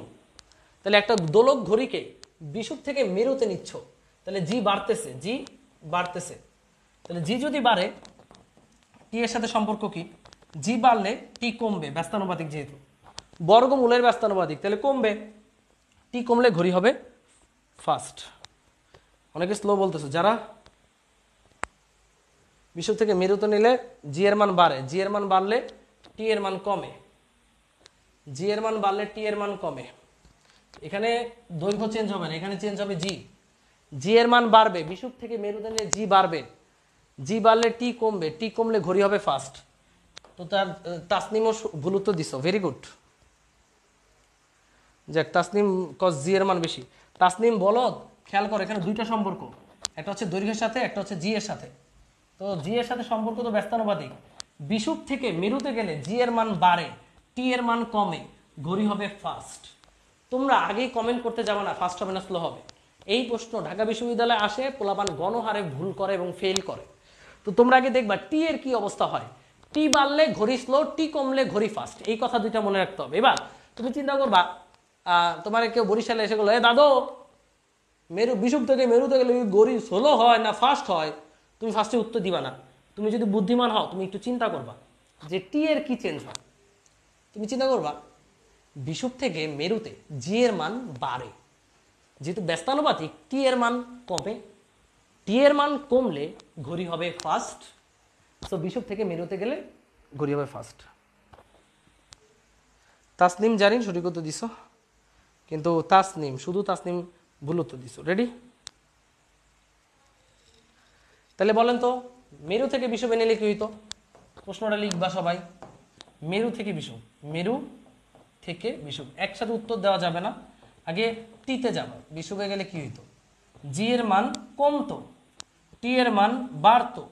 তাহলে একটা দোলক ঘড়িকে বিষুব থেকে মেরুতে নিচ্ছ, তাহলে জি বাড়তেছে, জি বাড়তেছে। তাহলে জি যদি বাড়ে, টি এর সাথে সম্পর্ক কি? জি বাড়লে টি কমবে, ব্যস্তানুপাতিক যেহেতু, বর্গমূলের ব্যস্তানুপাতিক, তাহলে কমবে। টি কমলে ঘড়ি হবে ফাস্ট। অনেকে স্লো বলতেছে, যারা বিষুব থেকে মেরুতে নিলে জি এর মান বাড়ে, জি এর মান বাড়লে টি এর মান কমে, জি এর মান বাড়লে টি এর মান কমে। এখানে দৈর্ঘ্য চেঞ্জ হবে না, এখানে চেঞ্জ হবে জি। জি এর মান বাড়বে, বিষুব থেকে মেরুতে নিলে জি বাড়বে, জি বাড়লে টি কমবে, টি কমলে ঘড়ি হবে ফাস্ট। তো তার তাসনিমও ভুল উত্তর দিছো, ভেরি গুড। যাক, তাসনিম কজ জি এর মান বেশি। তাসনিম বলো, খেয়াল করো এখানে দুইটা সম্পর্ক, একটা হচ্ছে দৈর্ঘ্যের সাথে, একটা হচ্ছে জি এর সাথে। তো জি এর সাথে সম্পর্ক তো ব্যস্তানুপাতিক। বিষুব থেকে মেরুতে গেলে জি এর মান বাড়ে, টি এর মান কমে, ঘড়ি হবে ফাস্ট। তোমরা আগেই কমেন্ট করতে যাবে না ফাস্ট হবে না স্লো হবে। এই প্রশ্ন ঢাকা বিশ্ববিদ্যালয়ে আসে, পোলাপান গণহারে ভুল করে এবং ফেল করে। তো তোমরা আগে দেখবা টি এর কি অবস্থা হয়। টি বাড়লে ঘড়ি স্লো, টি কমলে ঘড়ি ফাস্ট, এই কথা দুইটা মনে রাখতে হবে। এবার তুমি চিন্তা করবা, তোমার কেউ বরিশালে এসে গেলো, দাদু বিষুব থেকে মেরুতে গেলে ঘড়ি স্লো হয় না ফাস্ট হয়? তুমি ফার্স্টে উত্তর দিবা না। তুমি যদি বুদ্ধিমান হও, তুমি একটু চিন্তা করবা যে টি এর কি চেঞ্জ হয়। তুমি চিন্তা করবা, বিষুব থেকে মেরুতে জি এর মান বাড়ে, যেহেতু ব্যস্তানুপাতিক টি এর মান কমে, টি এর মান কমলে ঘড়ি হবে ফাস্ট। সো বিষুব থেকে মেরুতে গেলে ঘড়ি হবে ফাস্ট। তাসনিম জানি সঠিক উত্তর দিছো, কিন্তু তাসনিম, শুধু তাসনিম ভুল উত্তর দিছো। রেডি? তাহলে বলেন তো, মেরু থেকে বিষুবে নিলে কি হইতো? প্রশ্নটা লিখবা সবাই, মেরু থেকে বিষুব, মেরু থেকে বিষুব, একসাথে উত্তর দেওয়া যাবে না। আগে টিতে যাবা, বিষুবে গেলে কি হইতো? জি এর মান কমতো, টি এর মান বাড়তো,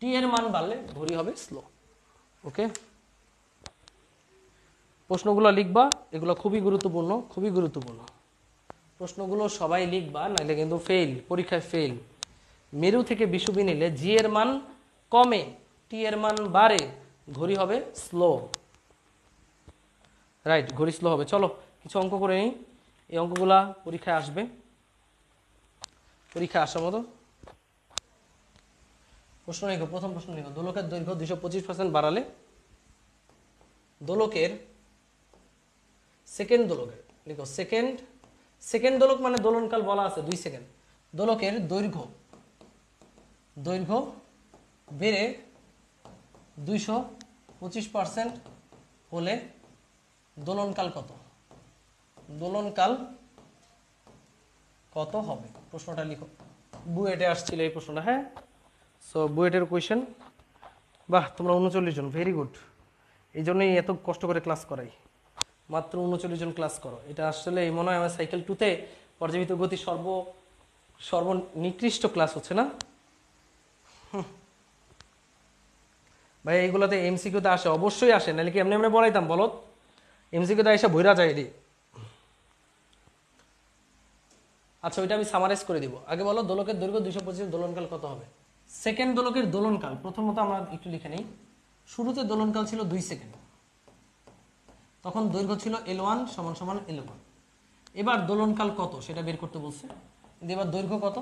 টি এর মান বাড়লে ঘড়ি হবে স্লো। ওকে, প্রশ্নগুলো লিখবা, এগুলো খুবই গুরুত্বপূর্ণ, খুবই গুরুত্বপূর্ণ প্রশ্নগুলো সবাই লিখবা, নাহলে কিন্তু ফেল, পরীক্ষায় ফেল। মেরু থেকে বিষুবি নিলে জি এর মান কমে, টি এর মান বাড়ে, ঘড়ি হবে স্লো। রাইট, ঘড়ি স্লো হবে। চলো কিছু অঙ্ক করে নিই, এই অঙ্কগুলা পরীক্ষায় আসবে, পরীক্ষায় আসার মতো প্রশ্ন লিখো। প্রথম প্রশ্ন লিখো, দোলকের দৈর্ঘ্য 225% বাড়ালে দোলকের সেকেন্ড দোলকের, লিখো সেকেন্ড, সেকেন্ড দোলক মানে দোলনকাল বলা আছে 2 সেকেন্ড। দোলকের দৈর্ঘ্য বেড়ে 225% হলে দোলনকাল কত? দোলনকাল কত হবে? প্রশ্নটা লিখো। বুয়েটে আসছিল এই প্রশ্নটা। হ্যাঁ, সো বুয়েটের কোয়েশ্চেন। বাহ, তোমরা 39 জন, ভেরি গুড। এই জন্যই এত কষ্ট করে ক্লাস করাই, মাত্র 39 জন ক্লাস করো। এটা আসলে মনে হয় আমার সাইকেল 2-তে পর্যাবৃত্ত গতি সর্বনিকৃষ্ট ক্লাস হচ্ছে না। ভাই এইগুলোতে এমসিকিউতে আসে, অবশ্যই আসে, নাহলে কি এমনি এমনি পড়াইতাম বলো? এমসিকিউতে এসে ভইরা যায় এটি। আচ্ছা ওইটা আমি সামারাইজ করে দিব। আগে বলো দোলকের দৈর্ঘ্য 225, দোলনকাল কত হবে? সেকেন্ড দোলকের দোলনকাল প্রথমত আমরা একটু লিখে নিই। শুরুতে দোলনকাল ছিল 2 সেকেন্ড, তখন দৈর্ঘ্য ছিল L1 সমান সমান L1। এবার দোলনকাল কত সেটা বের করতে বলছে, এবার দৈর্ঘ্য কত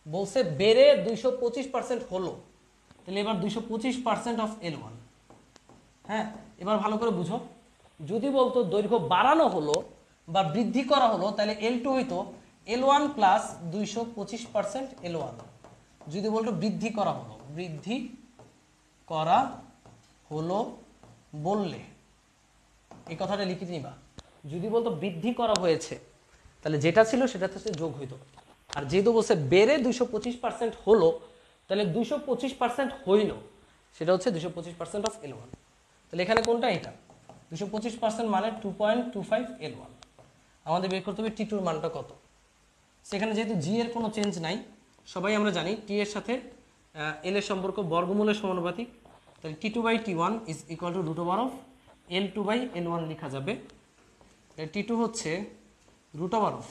বলছে, বেড়ে 225% হলো, তাহলে এবার 225% অফ L1। হ্যাঁ, এবার ভালো করে বুঝো, যদি বলতো দৈর্ঘ্য বাড়ানো হলো বা বৃদ্ধি করা হলো, তাহলে L2 হইতো L1 প্লাস 225% L1। যদি বলতো বৃদ্ধি করা হলো, বৃদ্ধি করা হলো বললে এই কথাটা লিখে নিবা। যদি বলতো বৃদ্ধি করা হয়েছে, তাহলে যেটা ছিল সেটা তো যোগ হইতো। আর যেহেতু বলছে বেড়ে 225% হলো, তাহলে 225% হইল, সেটা হচ্ছে 225% অফ L1। তাহলে এখানে কোনটা? এটা 225% মানে 2.25 L1। আমাদের বের করতে হবে T2 এর মানটা কত। সেখানে যেহেতু জি এর কোনো চেঞ্জ নাই, সবাই আমরা জানি টি এর সাথে এল এর সম্পর্ক বর্গমূলের সমানুপাতিক, তাহলে T2/T1 is equal two √ of L2/L1 লেখা যাবে। T2 হচ্ছে √ of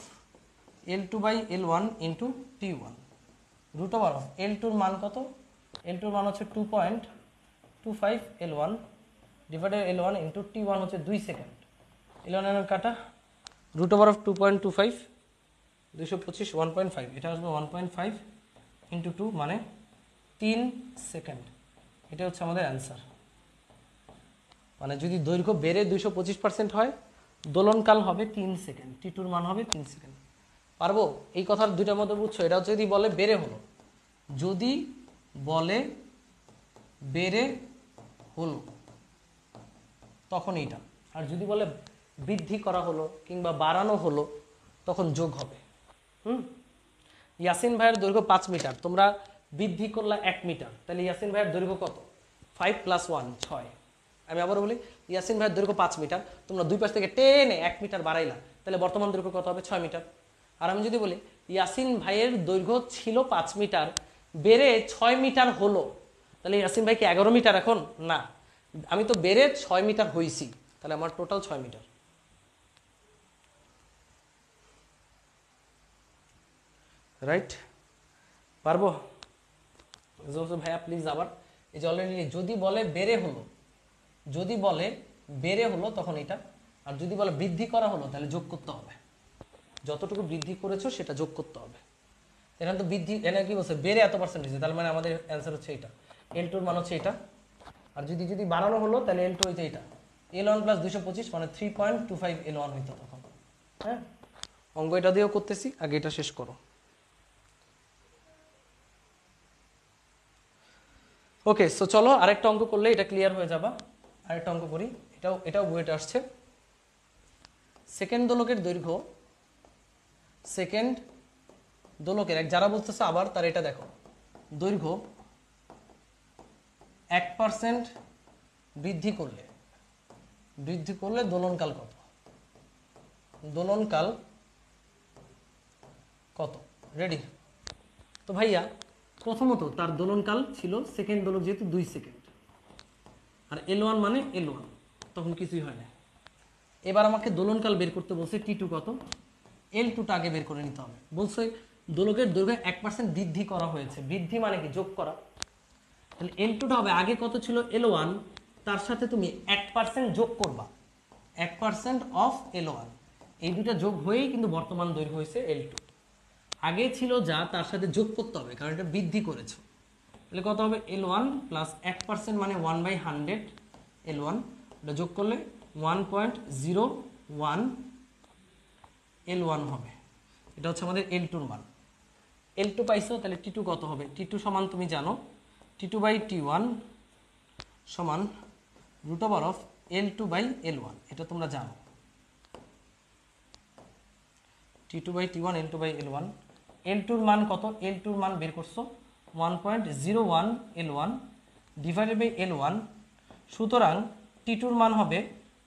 L2/L1 into T1। √ Of L2 এর মান কত? L2 এর মান হচ্ছে 2.25 L1 divided L1 into T1 হচ্ছে 2 সেকেন্ড। L1 এর কাটা, √ অফ 2.25 225 1.5, এটা আসবে 1.5 ইন্টু 2 মানে 3 সেকেন্ড। এটা হচ্ছে আমাদের অ্যান্সার। মানে যদি দৈর্ঘ্য বেড়ে 225% হয়, দোলনকাল হবে 3 সেকেন্ড, T2 এর মান হবে 3 সেকেন্ড। পারবো? এই কথার দুইটার মধ্যে বুঝছো, এটা যদি বলে বেড়ে হলো, যদি বলে বেড়ে হলো তখন এইটা, আর যদি বলে বৃদ্ধি করা হলো কিংবা বাড়ানো হলো তখন যোগ হবে। ইয়াসিন ভাইয়ের দৈর্ঘ্য 5 মিটার, তোমরা বৃদ্ধি করলা 1 মিটার, তাহলে ইয়াসিন ভাইয়ের দৈর্ঘ্য কত? 5 + 1 6। আমি আবার বলি, ইয়াসিন ভাইয়ের দৈর্ঘ্য 5 মিটার, তোমরা দুই পাশ থেকে টেনে 1 মিটার বাড়াইলা, তাহলে বর্তমান দৈর্ঘ্য কত হবে? 6 মিটার। আর আমি যদি বলি ইয়াসিন ভাইয়ের দৈর্ঘ্য ছিল 5 মিটার, বেড়ে 6 মিটার হলো, তাহলে ইয়াসিন ভাই কি 11 মিটার এখন? না, আমি তো বেড়ে 6 মিটার হইছি, তাহলে আমার টোটাল 6 মিটার। রাইট? পারবো? ভাইয়া প্লিজ আবার, এই যে অলরেডি যদি বলে বেড়ে হলো, যদি বলে বেড়ে হলো তখন এটা, আর যদি বলে বৃদ্ধি করা হলো তাহলে যোগ করতে হবে, যতটুকু বৃদ্ধি করেছো সেটা যোগ করতে হবে। এখানে তো বৃদ্ধি, এখানে কি বলছে বেড়ে এত পার্সেন্ট হয়েছে, তার মানে আমাদের অ্যান্সার হচ্ছে এটা, L2 এর মান হচ্ছে এটা। আর যদি যদি বাড়ানো হলো তাহলে L2 হইতে এটা, L1 প্লাস 225 মানে 3.25 L1 হইতো তখন। হ্যাঁ, অঙ্ক এটা দিয়েও করতেছি, আগে এটা শেষ করো। ওকে, সো চলো আরেকটা অঙ্ক করলে এটা ক্লিয়ার হয়ে যাবা। আরেকটা অঙ্ক করি, এটাও বইটা আসছে। সেকেন্ড দোলকের দৈর্ঘ্য, সেকেন্ড দোলকের যারা বলতেছে আবার তার এটা দেখো, দৈর্ঘ্য 1% বৃদ্ধি করলে দোলনকাল কত? দোলনকাল কত? রেডি? তো ভাইয়া প্রথমত তার দোলনকাল ছিল, সেকেন্ড দোলক যেহেতু 2 সেকেন্ড, আর L1 মানে L1, তখন কিছুই হয় না। এবার আমাকে দোলনকাল বের করতে বলছে, T2 কত? L2টা আগে বের করে নিতে হবে। বলছে দোলকের দৈর্ঘ্য 1% বৃদ্ধি করা হয়েছে, বৃদ্ধি মানে কি? যোগ করা। তাহলে L2টা হবে, আগে কত ছিল L1, তার সাথে তুমি 1% যোগ করবা, 1% অফ L1, এই দুটা যোগ হয়েই কিন্তু বর্তমান দৈর্ঘ্য হয়েছে L2। আগে ছিল যা তার সাথে যোগ করতে হবে, কারণ এটা বৃদ্ধি করেছো। তাহলে কত হবে? L1 প্লাস 1% মানে 1/100 L1, এটা যোগ করলে 1.01 L1 হবে। এটা হচ্ছে আমাদের L2 এর মান। L2 পাইছো, তাহলে T2 কত হবে? T2 সমান তুমি জানো T2/T1 সমান √ অফ L2/L1, এটা তোমরা জানো। T2/T1 L2/L1, L2 এর মান কত? L2 এর মান বের করছো 1.01 L1 ডিভাইডেড বাই L1, সুতরাং T2 এর মান হবে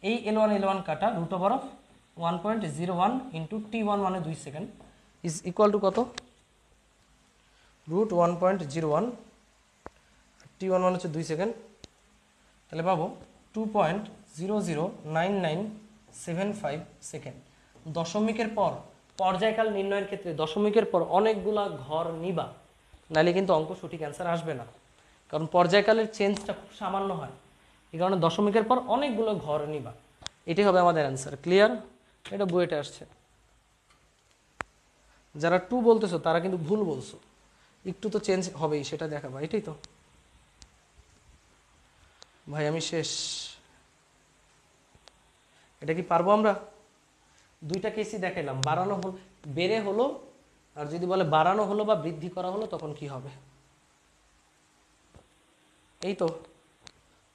এই L1 কাটা √ অফ 1.01 ইন্টু T1 মানে 2 সেকেন্ড ইজ ইকুয়াল টু কত? √1.01, T1 মানে হচ্ছে 2 সেকেন্ড, তাহলে পাবো 2.009975 সেকেন্ড। দশমিকের পর পর্যায়কাল নির্ণয়ের ক্ষেত্রে দশমিকের পর অনেকগুলা ঘর নিবা, নাহলে কিন্তু অঙ্ক সঠিক অ্যান্সার আসবে না, কারণ পর্যায়কালের চেঞ্জটা খুব সামান্য হয়, এই কারণে দশমিকের পর অনেকগুলো ঘর নিবা, এটাই হবে আমাদের অ্যান্সার। ক্লিয়ার? এটা বইটা আসছে। যারা 2 বলতেছো তারা কিন্তু ভুল বলছো, একটু তো চেঞ্জ হবেই, সেটা দেখাবা, এটাই তো ভাই। আমি শেষ। এটা কি পারবো আমরা? দুইটা কেসই দেখাইলাম, বাড়ানো হল, বেড়ে হলো, আর যদি বলে বাড়ানো হলো বা বৃদ্ধি করা হলো তখন কি হবে। এই তো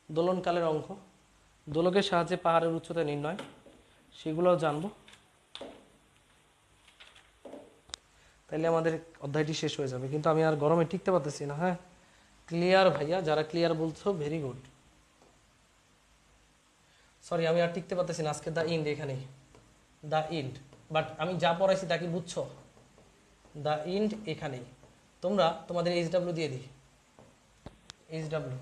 দোলনকালের অঙ্ক, দোলকের সাহায্যে পাহাড়ের উচ্চতা নির্ণয়, সেগুলোও জানবো। তাইলে আমাদের অধ্যায়টি শেষ হয়ে যাবে, কিন্তু আমি আর গরমে টিকতে পারতেছি না। হ্যাঁ ক্লিয়ার ভাইয়া, যারা ক্লিয়ার বলছো ভেরি গুড। সরি আমি আর টিকতে পারতেছি না, আজকে দ্য ইন্ড এখানেই, দ্য ইন্ড। বাট আমি যা পড়াইছি তা কি বুঝছো? দ্য ইন্ড এখানেই। তোমরা তোমাদের এইচডাব্লিউ দিয়ে দিই, এইচডাব্লিউ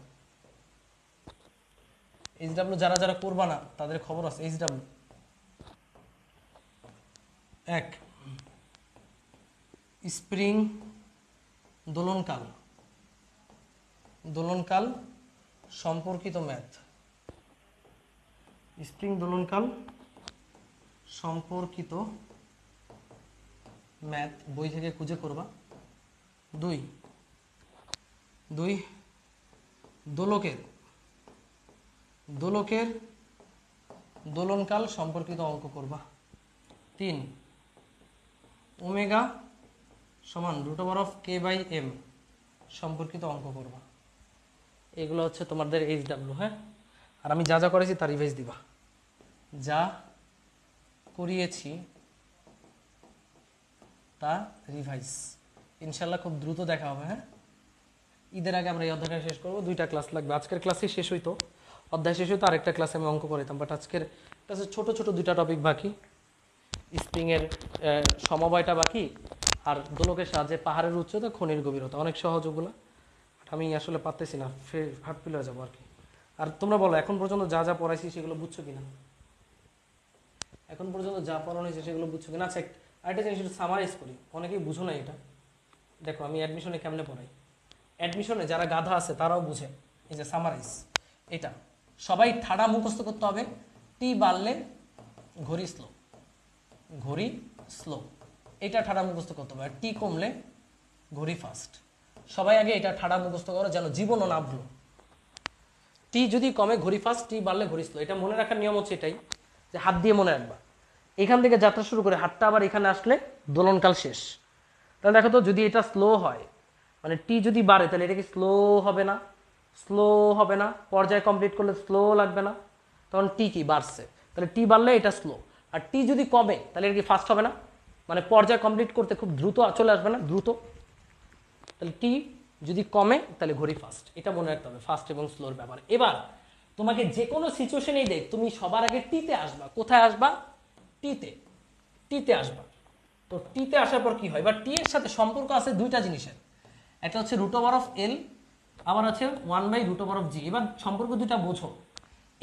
যারা যারা করবা না তাদের খবর আছে। এইচডাব্লিউ 1 স্প্রিং দোলনকাল, দোলনকাল সম্পর্কিত ম্যাথ, স্প্রিং দোলনকাল সম্পর্কিত ম্যাথ বই থেকে খুঁজে করবা। 2 দোলকের দোলনকাল সম্পর্কিত অঙ্ক করবা। 3 ওমেগা সমান √k/m সম্পর্কিত অঙ্ক করবা। এগুলো হচ্ছে তোমাদের এইচডাব্লিউ। হ্যাঁ, আর আমি যা যা করেছি তা রিভাইজ দিবা, যা করিয়েছি তা রিভাইজ। ইনশাল্লাহ খুব দ্রুত দেখা হবে। হ্যাঁ, ঈদের আগে আমরা এই অধ্যায়টা শেষ করবো। 2টা ক্লাস লাগবে, আজকের ক্লাসে শেষ হইতো, অধ্যায় শেষ হইতো, আরেকটা ক্লাসে আমি অঙ্ক করাইতাম, বাট আজকের ক্লাসে ছোট ছোট 2টা টপিক বাকি, স্প্রিংয়ের সমবায়টা বাকি, আর দোলকের সাহায্যে পাহাড়ের উচ্চতা, খনির গভীরতা। অনেক সহজ ওগুলো, বাট আমি আসলে পারতেছি না, হাট ফিল হয়ে যাবো আর কি। আর তোমরা বলো এখন পর্যন্ত যা যা পড়াইছি সেগুলো বুঝছো কিনা? এখন পর্যন্ত যা পড়ানো হয়েছে সেগুলো বুঝছো কিনা? আচ্ছা আরেকটা জিনিস একটু সামারাইজ করি, অনেকেই বুঝো না এটা। দেখো আমি অ্যাডমিশনে কেমনে পড়াই, অ্যাডমিশনে যারা গাধা আছে তারাও বুঝে। এই যে সামারাইজ, এটা সবাই ঠাড়া মুখস্থ করতে হবে। টি বাড়লে ঘড়ি স্লো, ঘড়ি স্লো, এটা ঠাড়া মুখস্থ করতে হবে। আর টি কমলে ঘড়ি ফাস্ট। সবাই আগে এটা ঠাড়া মুখস্থ করো, যেন জীবনও না ভুলো। টি যদি কমে ঘড়ি ফাস্ট, টি বাড়লে ঘড়ি স্লো। এটা মনে রাখার নিয়ম হচ্ছে এটাই, যে হাত দিয়ে মনে রাখবা। এখান থেকে যাত্রা শুরু করে হাতটা আবার এখানে আসলে দোলনকাল শেষ। তাহলে দেখো তো, যদি এটা স্লো হয়, মানে টি যদি বাড়ে, তাহলে এটা কি স্লো হবে না? স্লো হবে না। পর্যায় কমপ্লিট করলে স্লো লাগবে না? তখন টি কি বাড়ছে, তাহলে টি বাড়লে এটা স্লো। আর টি যদি কমে তাহলে এটা কি ফাস্ট হবে না? মানে পর্যায় কমপ্লিট করতে খুব দ্রুত চলে আসবে না? দ্রুত। তাহলে টি যদি কমে তাহলে ঘড়ি ফাস্ট, এটা মনে রাখতে হবে, ফাস্ট এবং স্লোর ব্যাপার। এবার তোমাকে যে কোনো সিচুয়েশনেই দেখ, তুমি সবার আগে টিতে আসবা। কোথায় আসবা? টিতে, টিতে আসবা। তো টিতে আসার পর কি হয়? এবার টি এর সাথে সম্পর্ক আছে 2টা জিনিসের, একটা হচ্ছে √L, আবার আছে 1/√G। এবার সম্পর্ক 2টা বোঝো।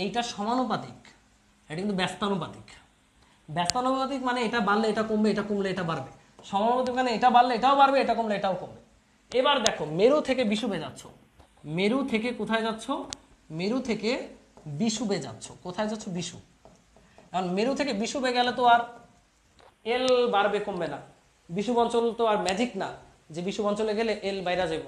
এইটা সমানুপাতিক, এটা কিন্তু ব্যস্তানুপাতিক। ব্যস্তানুপাতিক মানে এটা বাড়লে এটা কমবে, এটা কমলে এটা বাড়বে। সমানুপাতিক মানে এটা বাড়লে এটাও বাড়বে, এটা কমলে এটাও কমবে। এবার দেখো, মেরু থেকে বিষুবে যাচ্ছ, মেরু থেকে কোথায় যাচ্ছ? মেরু থেকে বিষুবে যাচ্ছ। কোথায় যাচ্ছ? বিষুব। এখন মেরু থেকে বিষুবে গেলে তো আর এল বাড়বে কমবে না। বিষুব অঞ্চল তো আর ম্যাজিক না যে বিষুব অঞ্চলে গেলে এল বাইরা যাব।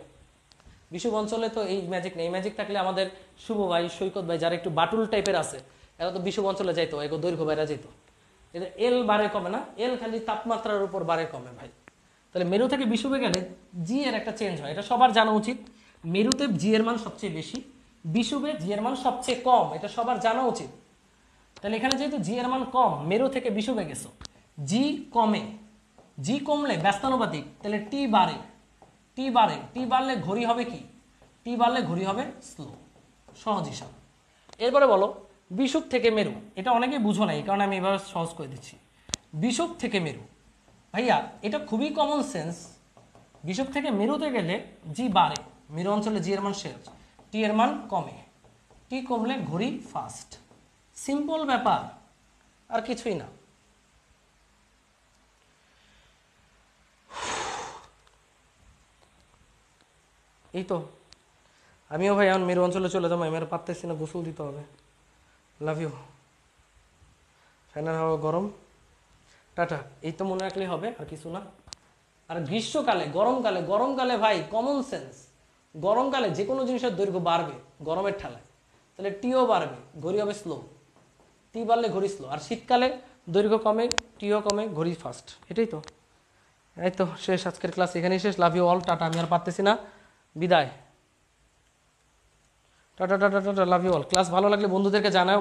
বিষুব অঞ্চলে তো এই ম্যাজিক নেই। ম্যাজিক থাকলে আমাদের শুভ ভাই, সৈকত ভাই, যারা একটু বাটুল টাইপের আছে, এরা তো বিষুব অঞ্চলে যাইতো, এগো দৈর্ঘ্য বাইরা যেত। এটা এল বাড়ে কমে না, এল খালি তাপমাত্রার উপর বাড়ে কমে ভাই। তাহলে মেরু থেকে বিষুবে গেলে জি এর একটা চেঞ্জ হয়, এটা সবার জানা উচিত। মেরুতে জি এর মান সবচেয়ে বেশি, বিষুবে জি এর মান সবচেয়ে কম, এটা সবার জানা উচিত। তাহলে এখানে যেহেতু জি এর মান কম, মেরু থেকে বিষুবে গেছো, জি কমে, জি কমলে ব্যস্তানুপাতিক, তাহলে টি বাড়ে, টি বাড়ে, টি বাড়লে ঘড়ি হবে কি? টি বাড়লে ঘড়ি হবে স্লো। সহজ হিসাব। এরপরে বলো বিষুব থেকে মেরু, এটা অনেকেই বুঝো না, এই কারণে আমি এবার সহজ করে দিচ্ছি। বিষুব থেকে মেরু, ভাইয়া এটা খুবই কমন সেন্স। বিষুব থেকে মেরুতে গেলে জি বাড়ে, মেরু অঞ্চলে জি এর মান শেষ, টি এর মান কমে। টি কমলে ঘড়ি ফাস্ট। সিম্পল ব্যাপার, আর কিছুই না। এই তো আমিও ভাই এখন মেরু অঞ্চলে চলে যাবো, আমি আর পারতেছি না, গোসল দিতে হবে। Love you. ফ্যানের হাওয়া গরম, টাটা। এই তো মনে রাখলেই হবে, আর কিছু না। আর গ্রীষ্মকালে, গরমকালে, গরমকালে ভাই কমন সেন্স, গরমকালে যে কোনো জিনিসের দৈর্ঘ্য বাড়বে গরমের ঠালায়, তাহলে টিও বাড়বে, ঘড়ি হবে স্লো। টি বাড়লে ঘড়ি স্লো। আর শীতকালে দৈর্ঘ্য কমে, টিও কমে, ঘড়ি ফাস্ট। এটাই তো। এই তো শেষ, আজকের ক্লাস এখানেই শেষ। লাভ ইউ অল, টাটা। আমি আর পারতেছি না, বিদায়। টাটা টাটা টাটা, লাভ ইউ অল। ক্লাস ভালো লাগলে বন্ধুদেরকে জানাও।